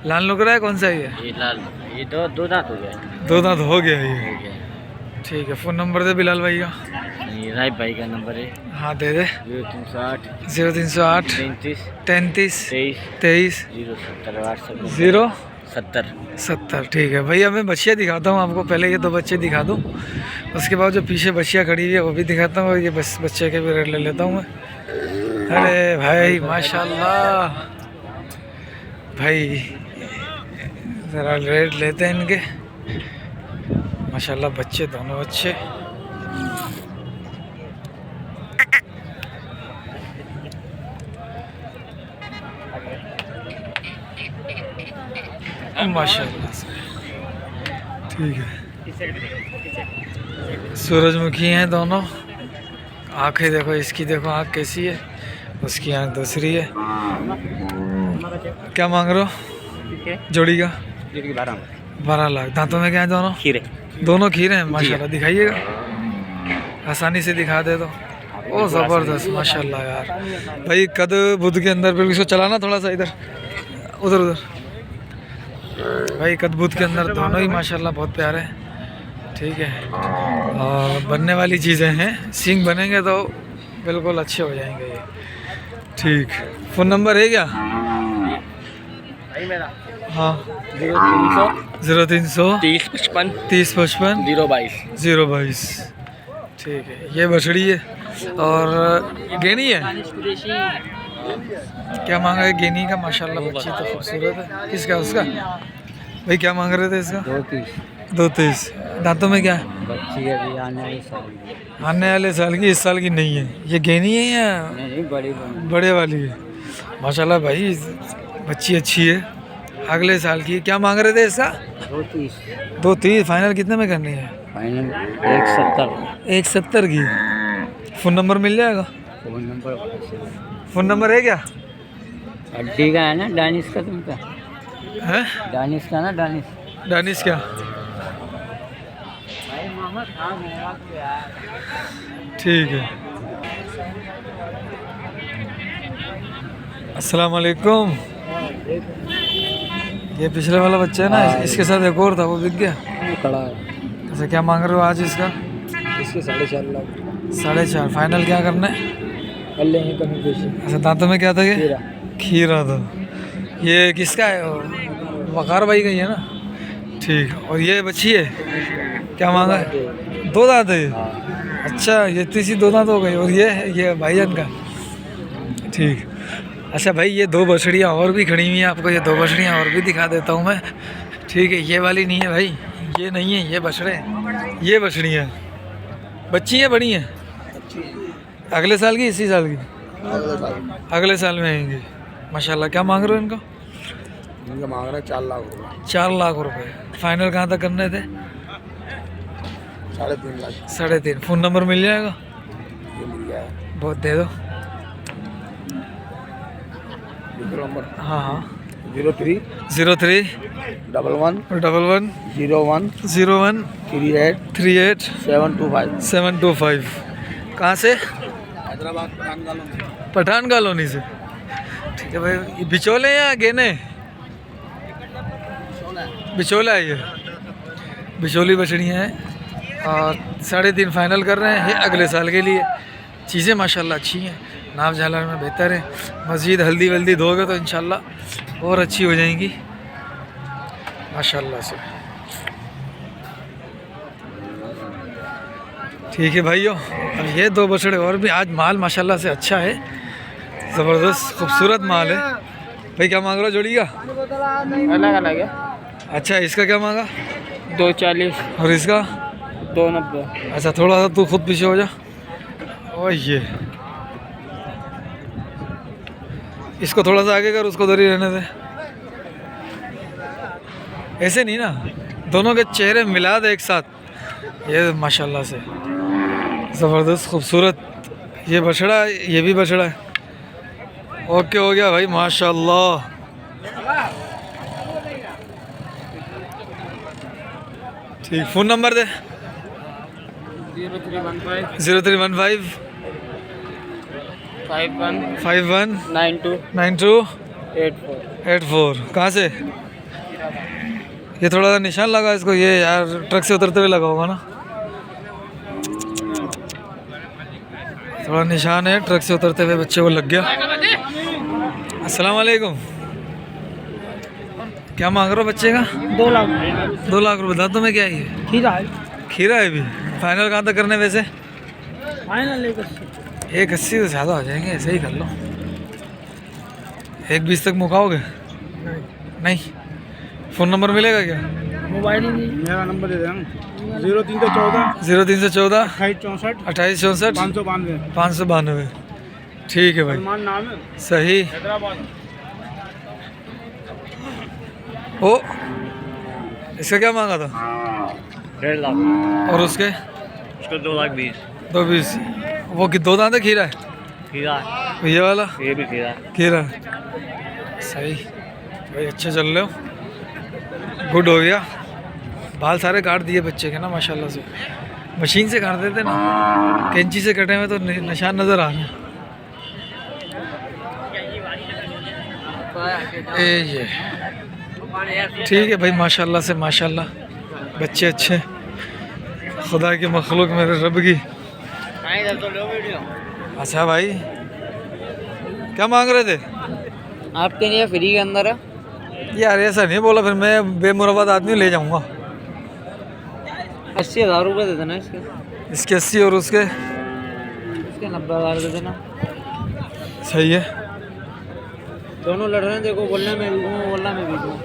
लाल लुक रहा है कौन सा है ये? ये लाल ये दो दांत हो गए। 2 दांत हो गया ये। हो गया। ठीक है। फ़ोन नंबर दे बिलाल भाई का। ये राय भाई का नंबर है हाँ दे दे। 0308 0308 33 33 23 23 070 व्हाट्सएप 070। ठीक है भैया। मैं बच्चियाँ दिखाता हूँ आपको। पहले ये 2 बच्चे दिखा दूँ, उसके बाद जो पीछे बच्चियाँ खड़ी हुई है वो भी दिखाता हूँ। और ये बस बच्चे के भी रेट ले लेता हूँ मैं। अरे भाई माशाल्लाह भाई, ज़रा रेट लेते हैं इनके। माशाल्लाह बच्चे दोनों अच्छे। माशाल्लाह से ठीक है। सूरजमुखी हैं दोनों। आँखें देखो, इसकी देखो आँख कैसी है, उसकी आँख दूसरी है। क्या मांग रहे हो जोड़ी का? 12 लाख। दांतों में क्या है दोनों? खीरे दोनों खीरे हैं माशाल्लाह। दिखाइएगा, आसानी से दिखा दे तो। ओ ज़बरदस्त माशाल्लाह यार। भाई कद बुध के अंदर बिल्कुल। इसको चलाना थोड़ा सा इधर उधर उधर। भाई कद बुध के अंदर दोनों ही माशाल्लाह बहुत प्यारे हैं। ठीक है। और बनने वाली चीज़ें हैं। सींग बनेंगे तो बिल्कुल अच्छे हो जाएंगे ये। ठीक। फ़ोन नंबर है क्या? हाँ 0300 30 55 30 55 022। 022। ठीक है। ये बछड़ी है और गेनी है। क्या मांगा है गेनी का? माशाल्लाह बच्ची तो खूबसूरत है। किसका? उसका। भाई क्या मांग रहे थे इसका? 230। दांतों में क्या है? बच्ची अभी आने वाले साल की, इस साल की नहीं है। ये गेनी है या बड़े वाली है? माशाल्लाह भाई बच्ची अच्छी है, अगले साल की। क्या मांग रहे थे इसका? 230। फाइनल कितने में करनी है? फाइनल 170 की। फ़ोन नंबर मिल जाएगा? फ़ोन नंबर है क्या? हड्डी का है ना, डानिश का तुमका है? दानिश का ना, दानिश दानिश क्या? ठीक है। अस्सलाम वालेकुम। ये पिछले वाला बच्चा है ना, इसके साथ एक और था, वो बिक गया। खड़ा है अच्छा, क्या मांग रहे हो आज इसका? इसके 4.5 लाख 4.5। फाइनल क्या करना है? कर लेंगे कमी पेशी। अच्छा, दांतों में क्या था ये? खीरा। खीरा था। ये किसका है? वकार भाई का ही है ना? ठीक। और ये बच्ची है, क्या मांगा है? 2 दांत है ये? अच्छा, ये तीसरी 2 दांत हो गई। और ये भाईजान का? ठीक। अच्छा भाई, ये 2 बछड़ियाँ और भी खड़ी हुई हैं, आपको ये 2 बछड़ियाँ और भी दिखा देता हूँ मैं। ठीक है, ये वाली नहीं है भाई, ये नहीं है, ये बछड़े, ये बछड़ियाँ बच्ची हैं, बड़ी हैं। अगले साल की, इसी साल की? अगले साल में आएंगी। माशाल्लाह। क्या मांग रहे हो इनका? इनका मांग रहा है 4 लाख रुपये। 4 लाख रुपए। फाइनल कहाँ तक करने थे? 3.5 लाख। 3.5। फ़ोन नंबर मिल जाएगा? ये मिल गया है। बहुत दे दो। नंबर हाँ हाँ। 03 03 11 11 01 01 38 38 725। 725। कहाँ से? हैदराबाद पठान कॉलोनी से। ठीक है भाई। ये बिचौले या गेने? बिचौला है ये। बिचौली बछड़ियाँ हैं और 3.5 फाइनल कर रहे हैं, ये अगले साल के लिए। चीज़ें माशाल्लाह अच्छी हैं, नाव झालर में बेहतर है। मस्जिद हल्दी वल्दी धोगे तो इंशाल्लाह और अच्छी हो जाएंगी माशाल्लाह से। ठीक है भाइयों, अब ये 2 बछड़े और भी। आज माल माशाल्लाह से अच्छा है, ज़बरदस्त खूबसूरत माल है। भाई क्या मांग रहे हो जोड़ी का? अलग अलग है। अच्छा, इसका क्या मांगा? 240 और इसका? 290। अच्छा, थोड़ा सा तू खुद पीछे हो जा। और ये इसको थोड़ा सा आगे कर, उसको उधर ही रहने दे। ऐसे नहीं ना, दोनों के चेहरे मिला दे एक साथ। ये माशाल्लाह से ज़बरदस्त खूबसूरत ये बछड़ा है, ये भी बछड़ा है। ओके, हो गया भाई माशाल्लाह। ठीक। फ़ोन नंबर दे। 0315 0315 51 51 92 92 84। 84। कहाँ से? ये थोड़ा सा निशान लगा इसको, ये यार ट्रक से उतरते हुए लगा होगा ना, थोड़ा निशान है, ट्रक से उतरते हुए बच्चे को लग गया। अस्सलाम वालेकुम। क्या मांग रहे हो बच्चे का? 2 लाख। 2 लाख रुपए। दांतों में क्या है ये? खीरा है। खीरा है भी। फाइनल कहाँ तक करने वैसे? फाइनल 180 से ज़्यादा हो जाएंगे, ऐसे ही कर लो। 120 तक मुकाओगे? नहीं। फ़ोन नंबर मिलेगा क्या? मोबाइल ही नहीं। मेरा नंबर दे देना। 0314 0314 2864 2864 592। 592। ठीक है भाई, नाम है सही। हैदराबाद। ओ, इसका क्या मांगा था? 1.5 लाख। और उसके? उसका 2 लाख 20। 220। वो कि 2 दांत है? खीरा है? खीरा ये वाला? ये भी खीरा। खीरा सही भाई। अच्छे चल रहे हो, गुड हो गया। बाल सारे काट दिए बच्चे के ना माशाल्लाह से। मशीन से काट देते ना, कैंची से कटे हुए तो निशान नज़र आ रहे हैं। ये ठीक है भाई, माशाल्लाह से माशाल्लाह, बच्चे अच्छे, खुदा की मखलूक मेरे रब की। अच्छा भाई, क्या मांग रहे थे? आपके लिए फ्री के अंदर है। यार ऐसा नहीं बोला, फिर मैं बेमुरवत आदमी ले जाऊंगा। 80,000 रुपये दे देना इसके। इसके 80 और उसके? इसके 90,000 दे देना। सही है। दोनों लड़ रहे हैं, देखो बोलने में भी हूँ, बोलना में भी हूँ।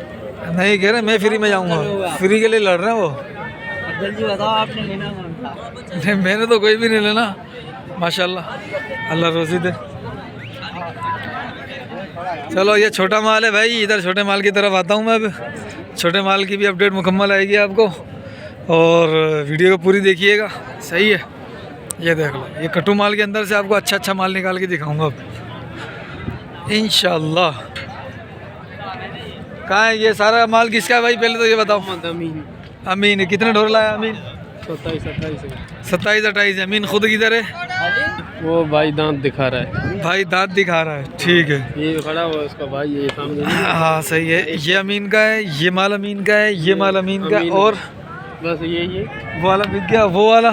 नहीं कह रहे मैं फ्री में जाऊंगा, फ्री के लिए लड़ रहे हैं वो। अब जल्दी बताओ, आपने लेना कौन सा? नहीं, मैंने तो कोई भी नहीं लेना माशाल्लाह, अल्लाह रोज़ी दे। चलो ये छोटा माल है भाई, इधर छोटे माल की तरफ आता हूँ मैं। अब छोटे माल की भी अपडेट मुकम्मल आएगी आपको, और वीडियो को पूरी देखिएगा। सही है, ये देख लो, ये कट्टू माल के अंदर से आपको अच्छा अच्छा माल निकाल के दिखाऊंगा अब इंशाल्लाह। कहाँ है ये सारा माल? किसका है भाई पहले तो ये बताओ। अमीन है। कितने ढोर लाया अमीन? 27-28। 27-28। अमीन खुद किधर है? वो भाई दांत दिखा रहा है। भाई दांत दिखा रहा है, ठीक है। ये खड़ा हुआ उसका भाई, ये सामने। हाँ सही है, ये अमीन का है, ये माल अमीन का है, ये माल अमीन का, और बस ये वो वाला बिक गया, वो वाला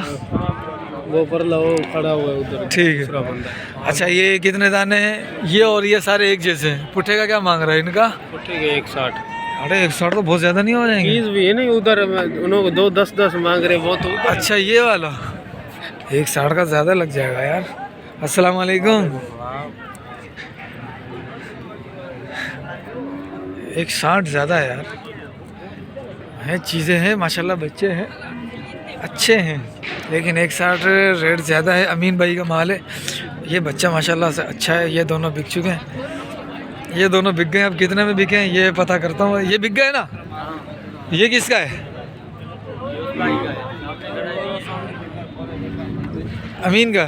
वो पर लो खड़ा हुआ है उधर, ठीक दूसरा है। बंदा। अच्छा ये कितने दाने हैं? ये और ये सारे एक जैसे हैं। पुट्ठे का क्या मांग रहा है इनका? ठीक है 160। अरे 160 तो बहुत ज़्यादा नहीं हो जाएंगे? चीज भी है नहीं उधर, उन्होंने 2-10 मांग रहे, वो तो ऊपर। अच्छा ये वाला 160 का ज़्यादा लग जाएगा यार। अस्सलाम वालेकुम। 160 ज़्यादा है यार। हैं चीज़ें हैं माशाल्लाह, बच्चे हैं अच्छे हैं, लेकिन 160 रेट ज़्यादा है। अमीन भाई का माल है। ये बच्चा माशाल्लाह से अच्छा है। ये दोनों बिक चुके हैं, ये दोनों बिक गए। अब कितने में बिके हैं ये पता करता हूँ। ये बिक गए ना? ये किसका है? अमीन का।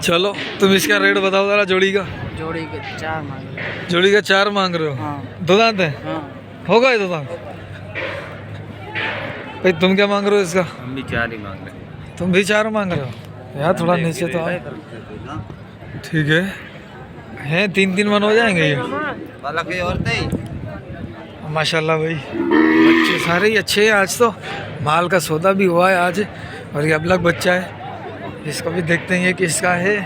चलो तुम इसका रेट बताओ ज़रा। जोड़ी का? जोड़ी के 4 मांग रहे हैं। जोड़ी का 4 मांग रहे हो? हाँ। 2 दांत है? हाँ। होगा ये 2 दांत? भाई तुम क्या मांग रहे हो इसका? हम भी 4 ही मांग रहे हैं। तुम भी 4 मांग रहे हो यार, थोड़ा नीचे तो आओ। ठीक है, हैं 3-3 मन हो जाएंगे ये माशाल्लाह। भाई बच्चे सारे ही अच्छे हैं। आज तो माल का सौदा भी हुआ है आज, और ये अबलग बच्चा है। इसको भी देखते हैं ये किसका है।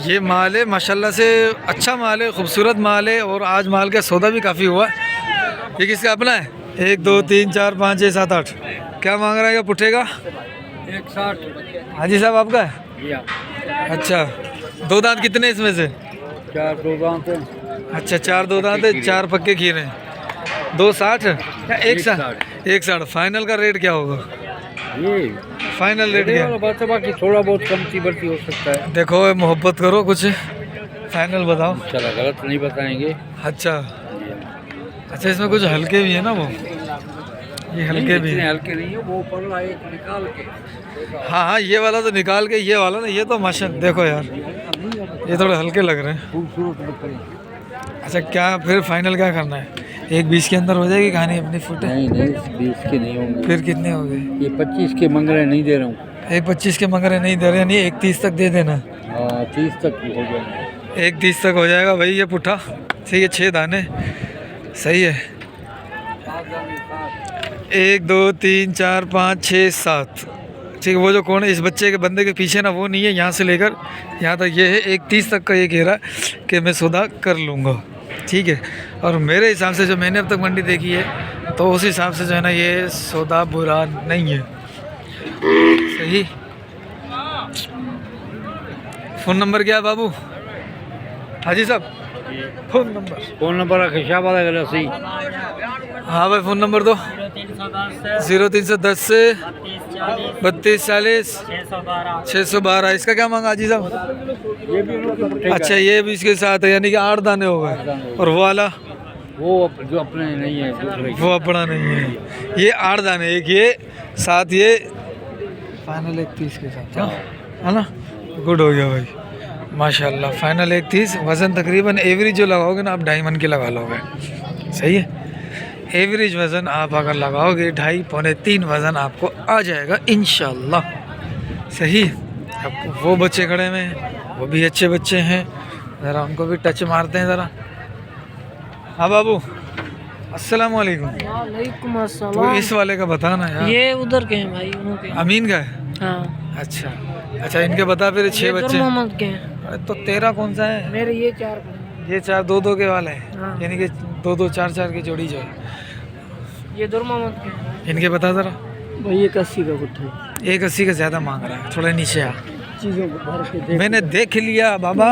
ये माल है माशाल्लाह से, अच्छा माल है, खूबसूरत माल है, और आज माल का सौदा भी काफ़ी हुआ है। ये किसका अपना है? 1 2 3 4 5 6 7 8। क्या मांग रहा है पुट्ठे का? 160। हाजी साहब आपका है? अच्छा 2 दांत कितने इसमें से? 4 2 दांत है। अच्छा 4 2 दांत है, 4 पक्के खीरे हैं। 260 या 160? 160। फाइनल का रेट क्या होगा? ये फाइनल रेट क्या है? बात है, बाकी थोड़ा बहुत कमती बढ़ती हो सकता है। देखो मोहब्बत करो, कुछ फाइनल बताओ। चला गलत नहीं बताएंगे। अच्छा अच्छा, इसमें कुछ हल्के भी है ना? वो ये हल्के भी हैं। हल्के नहीं है, वो पल्ला एक निकाल के। हाँ हाँ, ये वाला तो निकाल के, ये वाला ना, ये तो माशा देखो यार, ये थोड़े हल्के लग रहे हैं। खूबसूरत बकरी। अच्छा क्या फिर फाइनल क्या करना है? 1:20 के अंदर हो जाएगी कहानी अपनी फुट? नहीं 20 के नहीं होंगे। फिर कितने हो गए? ये 25 के मंग रहे, नहीं दे रहा हूँ। 1:25 के मगर नहीं दे रहे, नहीं 1:30 तक दे देना। 30 तक हो जाएगा। 1:30 तक हो जाएगा भाई। ये पुट्ठा सही है, 6 दाने सही है। 1 2 3 4 5 6 7। ठीक है, वो जो कौन है इस बच्चे के बंदे के पीछे ना, वो नहीं है। यहाँ से लेकर यहाँ तक ये है। 1:30 तक का ये कह रहा है कि मैं सौदा कर लूँगा, ठीक है। और मेरे हिसाब से जो मैंने अब तक मंडी देखी है, तो उस हिसाब से जो है ना ये सौदा बुरा नहीं है। सही। फ़ोन नंबर क्या है बाबू? हाजी साहब फ़ोन नंबर रखे शाबाद सही। हाँ भाई फ़ोन नंबर दो। 0310 से 32 40 612। इसका क्या मांगा हाजी साहब? अच्छा ये भी इसके साथ है, यानी कि 8 दाने हो गए। और वो वाला वो जो अपने नहीं है, वो अपना नहीं है। ये 8 दाने, एक ये साथ, ये फाइनल 31 के साथ, हाँ है ना? गुड हो गया भाई माशाल्लाह। फाइनल 31। वज़न तकरीबन एवरेज जो लगाओगे ना आप 2.5 मन के लगा लोगे, सही है। एवरेज वज़न आप अगर लगाओगे 2.5 पौने 3 वज़न आपको आ जाएगा इंशाल्लाह, सही। अब वो बच्चे खड़े हुए हैं, वो भी अच्छे बच्चे हैं, ज़रा उनको भी टच मारते हैं ज़रा। हाँ बाबू अस्सलाम वालेकुम। वालेकुम तो अस्सलाम। इस वाले का बताना यार। ये उधर के हैं भाई, उनके। अमीन का है? हाँ। अच्छा अच्छा, इनके बता फिर 6 बच्चे। मोहम्मद के हैं। अरे तो तेरा कौन सा है? मेरे ये 4। ये 4 2-2 के वाले हैं, हाँ। यानी कि 2-2 4-4 की जोड़ी जो है। ये दुर मोहम्मद के हैं। इनके बता ज़रा। भाई 180 का गुट्ठा है। 180 का ज़्यादा मांग रहा है, थोड़ा नीचे आ। चीज़ों को भर के देख। मैंने देख लिया बाबा,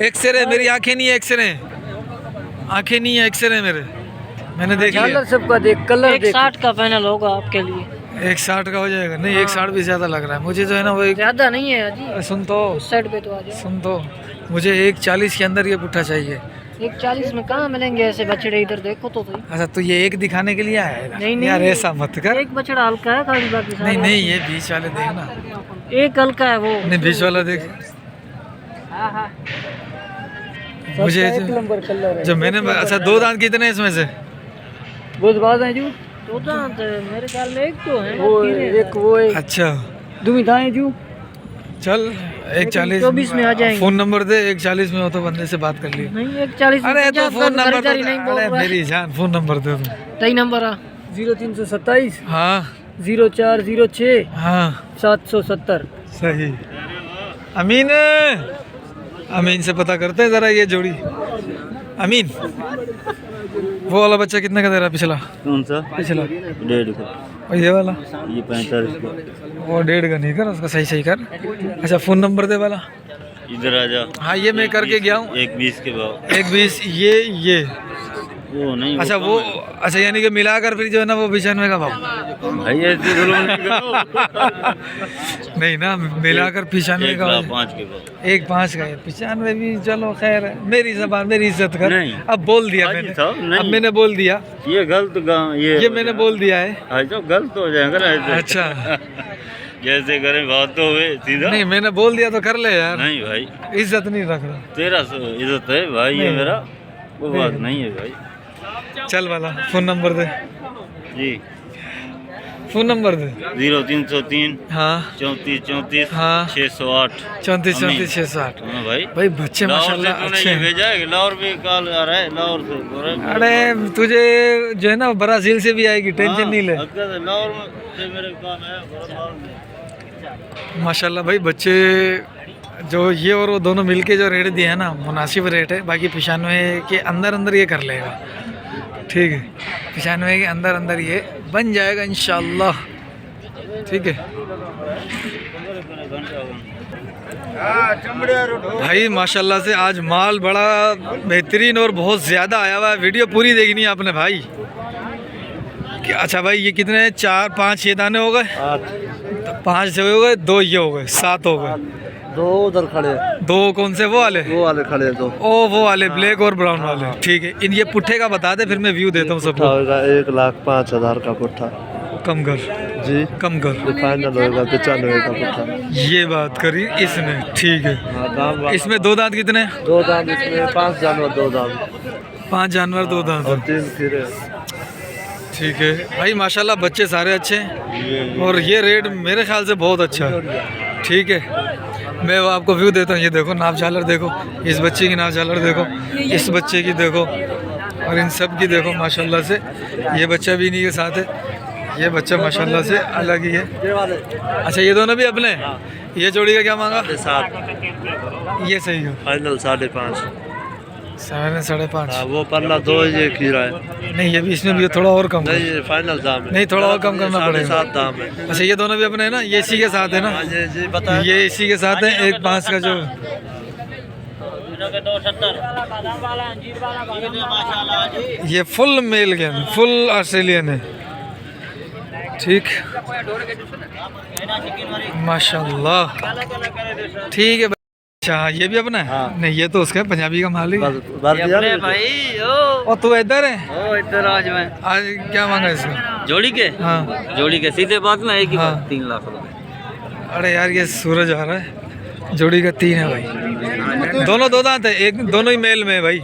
एक्सरे, मेरी आंखें नहीं है, एक्सरे आंखें नहीं है, एक्सरे मेरे, मैंने देख लिया। सबका देख, कलर 160 का फाइनल होगा आपके लिए। 160 का हो जाएगा? नहीं 160 भी ज़्यादा लग रहा है मुझे, जो है ना वो ज़्यादा नहीं है अजी। सुन तो, उस साइड पे तो आ जाओ। सुन तो, मुझे 140 के अंदर ये पुट्ठा चाहिए। 140 में कहाँ मिलेंगे ऐसे बछड़े? इधर देखो तो सही। अच्छा तो ये एक दिखाने के लिए आया है? नहीं यार ऐसा मत कर। एक बछड़ा हल्का है खाली, बाकी सारे नहीं नहीं, ये बीच वाले देखना। एक हल्का है वो। नहीं बीच वाला देख। मुझे एक नंबर कलर है। जो मैंने, अच्छा 2 दांत कितने हैं इसमें से? बहुत बात है जो तो मेरे ख्याल में एक तो है वो एक वो एक अच्छा दुविधाएं जू चल 140 24 में आ जाएंगे। फोन नंबर दे, 140 में हो तो बंदे से बात कर लिए। नहीं 140 अरे तो फोन नंबर तो, नहीं बोल अरे रहा है। मेरी जान फोन नंबर दे दो। तई नंबर 0327 हाँ 0406 हाँ 770। सही। अमीन, अमीन से पता करते हैं जरा ये जोड़ी। अमीन, वो वाला बच्चा कितने का दे रहा है पिछला? कौन सा? पिछला 1.5 का। और ये वाला? ये 45 का। वो 1.5 का नहीं कर, उसका सही सही कर। अच्छा फोन नंबर दे वाला। इधर आ जा। हाँ ये मैं करके गया हूँ। 1.20 के भाव। 120 ये वो नहीं। अच्छा वो अच्छा यानी कि मिलाकर फिर जो है ना वो 95 का भाव। भाई ऐसे जुल्म नहीं करो। नहीं ना मिलाकर 95 का 1,05,000 के भाव। 1.5 का है, 95 भी चलो खैर है। मेरी जबान मेरी इज्जत कर। नहीं। अब बोल दिया हाजी मैंने, साहब, नहीं। अब मैंने बोल दिया, ये गलत ये मैंने बोल दिया है। आज तो गलत हो जाएगा ना ऐसे। अच्छा जैसे करें बात तो हुए सीधा। नहीं मैंने बोल दिया तो कर ले यार, नहीं भाई इज्जत नहीं रख रहा। तेरा इज्जत है भाई, ये नहीं। मेरा वो नहीं। बात नहीं है भाई। चल वाला फोन नंबर दे, जी फोन नंबर दे। 0303 हाँ 3434 हाँ 608। 34 अमीन। 34 608। हाँ भाई भाई बच्चे लाहौर से माशाल्लाह तूने अच्छे ये हैं। भेजा है, लाहौर भी कॉल आ रहा है लाहौर से। अरे तुझे जो है ना ब्राजील से भी आएगी, टेंशन नहीं ले। लाहौर में से मेरे कॉल आया लाहौर में। माशाल्लाह भाई बच्चे जो ये और वो दोनों मिलके जो रेट दिए हैं ना मुनासिब रेट है। बाकी 95 के अंदर अंदर ये कर लेगा, ठीक है। 95 के अंदर अंदर ये बन जाएगा इंशाल्लाह, ठीक है भाई। माशाल्लाह से आज माल बड़ा बेहतरीन और बहुत ज़्यादा आया हुआ है। वीडियो पूरी देखनी है आपने भाई। अच्छा भाई ये कितने 4 5 ये दाने हो गए, 5 जो हो गए, 2 ये हो गए, 7 हो गए। 2 उधर खड़े, 2 कौन से? वो वाले खड़े 2। ओ वो वाले ब्लैक और ब्राउन वाले, ठीक है। इन ये पुट्ठे का बता दे फिर मैं व्यू देता हूँ सबको। 1,05,000 का पुट्ठा कम कर जी, कम कर, फाइनल होगा 95 का पुट्ठा। ये बात करी इसने, ठीक है। इसमें 2 दांत कितने? 2 दांत इसमें, 5 जानवर 2 दांत, 5 जानवर 2 दांत, 3 खीरे। ठीक है भाई। माशाल्लाह बच्चे सारे अच्छे हैं और ये रेट मेरे ख्याल से बहुत अच्छा है, ठीक है। मैं वो आपको व्यू देता हूँ। ये देखो नाप झालर देखो, इस बच्चे की नाप झालर देखो, इस बच्चे की देखो और इन सब की देखो माशाल्लाह से। ये बच्चा भी इन्हीं के साथ है, ये बच्चा माशाल्लाह से अलग ही है। अच्छा ये दोनों भी अपने? ये जोड़ी का क्या मांगा? 7 ये सही है, फाइनल 5.5। 5.5। वो पल्ला 2 ये खीरा है। नहीं ये भी, इसमें भी थोड़ा और कम कर। नहीं ये फाइनल दाम है। नहीं थोड़ा और कम करना पड़ेगा। 7.5 दाम है। अच्छा ये दोनों भी अपने हैं ना? ये इसी के साथ है ना? जी बता। ये इसी के साथ है। 1.5 का जो ये फुल मेल के हैं, फुल ऑस्ट्रेलियन है, ठीक माशाल्लाह, ठीक है। अच्छा ये भी अपना है? हाँ। नहीं ये तो उसका है, पंजाबी का माल ही है। भाई और तू इधर है? ओ इधर आज मैं आज क्या मांगा इसका? जोड़ी के, हाँ जोड़ी के सीधे बात ना एक ही हाँ। बात 3 लाख रुपए। अरे यार ये सूरज आ रहा है। जोड़ी का 3 है भाई, दोनों 2 दांत है, एक दोनों ही मेल में है भाई,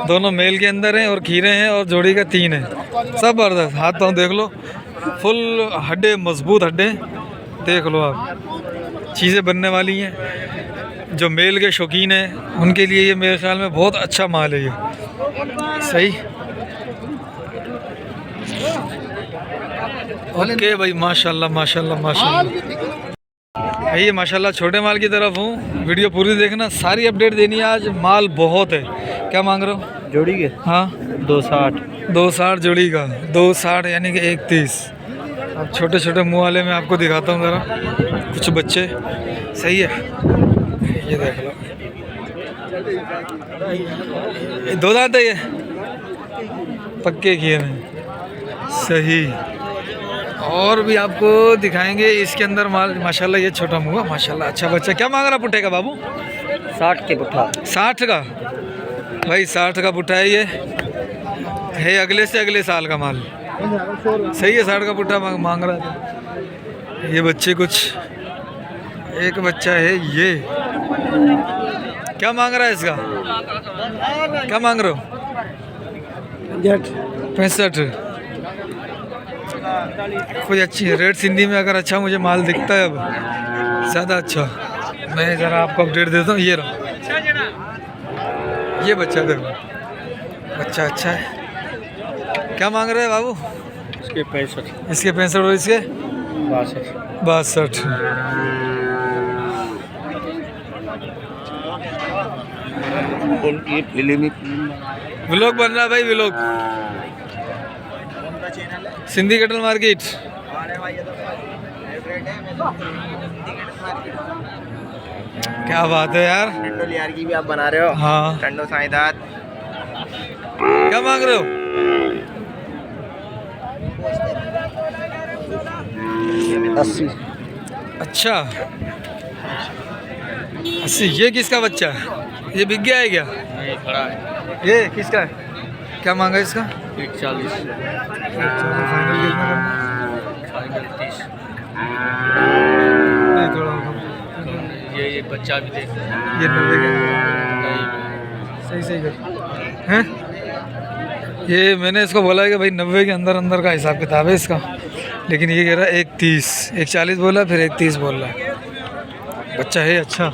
दोनों मेल के अंदर हैं और खीरे हैं और जोड़ी का 3 है। जबरदस्त, हाथ पाँव देख लो, फुल हड्डे, मजबूत हड्डे देख लो आप। चीज़ें बनने वाली हैं। जो मेल के शौकीन हैं उनके लिए ये मेरे ख्याल में बहुत अच्छा माल है ये, सही। ओके भाई माशाल्लाह माशाल्लाह माशाल्लाह। ये माशाल्लाह छोटे माल की तरफ हूँ, वीडियो पूरी देखना, सारी अपडेट देनी है। आज माल बहुत है। क्या मांग रहे हो? जोड़ी के हाँ 260। 260 जोड़ी का, 260 यानी कि 130। अब छोटे छोटे मुँह वाले में आपको दिखाता हूँ ज़रा कुछ बच्चे, सही है। ये देख लो, ये 2 दांत है, ये पक्के किए हैं, सही। और भी आपको दिखाएंगे इसके अंदर माल। माशाल्लाह ये छोटा मुँह है, माशाल्लाह अच्छा बच्चा। क्या मांग रहा पुट्ठे का बाबू? 60 के पुट्ठा। 60 का भाई, 60 का पुट्ठा है। ये है अगले से अगले साल का माल, सही है। 60 का पुट्ठा मांग रहा था। ये बच्चे कुछ, एक बच्चा है ये, क्या मांग रहा है इसका? क्या मांग रहे हो? 65। कोई अच्छी है रेट सिंधी में अगर अच्छा मुझे माल दिखता है अब ज़्यादा अच्छा, मैं ज़रा आपको अपडेट देता हूँ। ये रहा, ये बच्चा देखो, बच्चा अच्छा है। क्या मांग रहे हैं बाबू? इसके 65, इसके 65 और इसके 62। व्लॉग बन रहा है भाई, व्लॉग सिंधी कटल मार्केट। क्या बात है यार, यार की भी आप बना रहे हो? हाँ। टंडो साईदार क्या मांग रहे हो? 80। अच्छा 80। ये किसका बच्चा है? ये बिक गया है क्या? ये खड़ा है ये किसका है? क्या मांगा इसका? 140, फाइनल कितना करना? फाइनल 30। नहीं थोड़ा कम। ये बच्चा भी देख, ये 90 के सही सही कर हैं। ये मैंने इसको बोला है कि भाई 90 के अंदर अंदर का हिसाब किताब है इसका, लेकिन ये कह रहा है 130, 140 बोला फिर 130 बोल रहा है। बच्चा है अच्छा।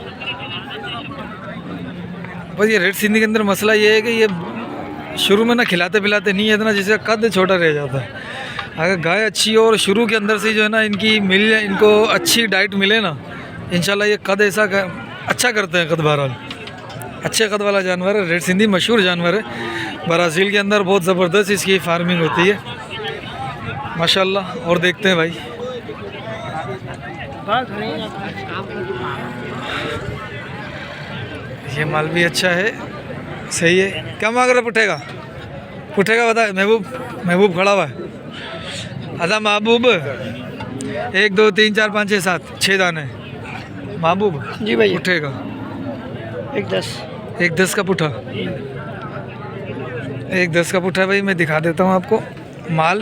बस ये रेड सिंधी के अंदर मसला ये है कि ये शुरू में ना खिलाते पिलाते नहीं है इतना, जिसका कद छोटा रह जाता है। अगर गाय अच्छी हो और शुरू के अंदर से जो है ना इनको अच्छी डाइट मिले ना, इंशाल्लाह ये कद ऐसा अच्छा करते हैं। कद बहरहाल अच्छे कद वाला जानवर है। रेड सिंधी मशहूर जानवर है, ब्राज़ील के अंदर बहुत ज़बरदस्त इसकी फार्मिंग होती है माशाल्लाह। और देखते हैं भाई, ये माल भी अच्छा है, सही है। क्या मांग रहे पुठेगा? पुठेगा बता। महबूब खड़ा हुआ है। आधा महबूब 1 2 3 4 5 6 7 6 दाने महबूब जी भाई। पुठेगा 110 का पुठा, 110 का पुठा भाई। मैं दिखा देता हूँ आपको माल,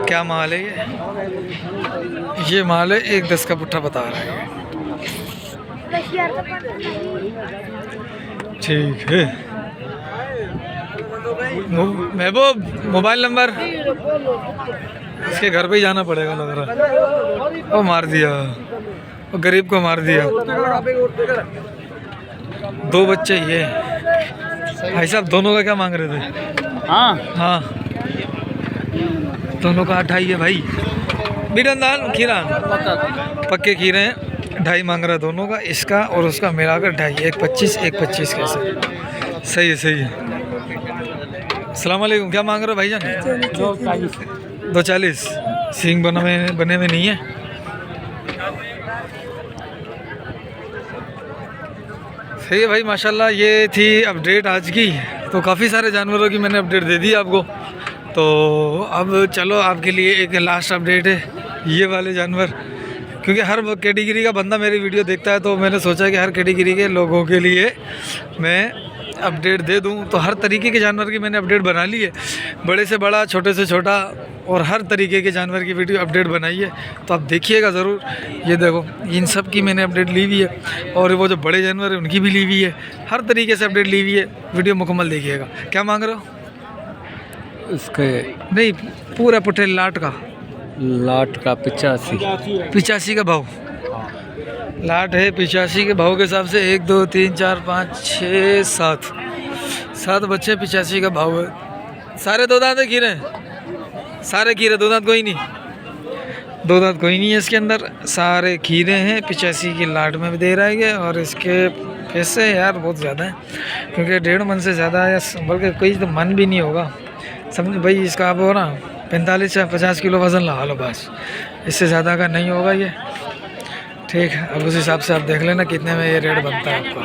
क्या माल है ये माल है 110 का पुठा बता रहा है। ठीक है। महबूब मोबाइल नंबर? इसके घर पे ही जाना पड़ेगा लग रहा है। वो मार दिया, वो गरीब को मार दिया। 2 बच्चे ये भाई साहब, दोनों का क्या मांग रहे थे? हाँ दोनों का 2.5 है भाई। बीडन दाल खीरा पक्के खीरे हैं, 2.5 मांग रहा है दोनों का, इसका और उसका मिलाकर 2.5। 1.25 1.25 कैसे? सही है सही है। अस्सलाम वालेकुम। क्या मांग रहे हो भाईजान? 240। सींग बने में नहीं है। सही है भाई माशाल्लाह। ये थी अपडेट आज की। तो काफ़ी सारे जानवरों की मैंने अपडेट दे दी आपको। तो अब चलो आपके लिए एक लास्ट अपडेट है, ये वाले जानवर, क्योंकि हर कैटेगरी का बंदा मेरी वीडियो देखता है, तो मैंने सोचा कि हर कैटेगरी के लोगों के लिए मैं अपडेट दे दूं। तो हर तरीके के जानवर की मैंने अपडेट बना ली है, बड़े से बड़ा छोटे से छोटा, और हर तरीके के जानवर की वीडियो अपडेट बनाई है। तो आप देखिएगा ज़रूर। ये देखो इन सब की मैंने अपडेट ली हुई है, और वो जो बड़े जानवर हैं उनकी भी ली हुई है। हर तरीके से अपडेट ली हुई है, वीडियो मुकम्मल देखिएगा। क्या मांग रहे हो? इसके नहीं पूरा पुठे लाट का 85 का भाव। लाट है 85 के भाव के हिसाब से 1 2 3 4 5 6 7 बच्चे 85 का भाव है। सारे 2 दांत खीरे हैं, सारे खीरे, 2 दांत कोई नहीं, 2 दांत कोई नहीं है इसके अंदर, सारे खीरे हैं। 85 की लाट में भी दे रहा है। और इसके पैसे यार बहुत ज़्यादा हैं, क्योंकि 1.5 मन से ज़्यादा है, बल्कि कोई तो मन भी नहीं होगा। समझ भाई, इसका आप हो ना 45 से 50 किलो वज़न लगा लो बस, इससे ज़्यादा का नहीं होगा ये। ठीक है, अब उस हिसाब से आप देख लेना कितने में ये रेट बनता है आपको।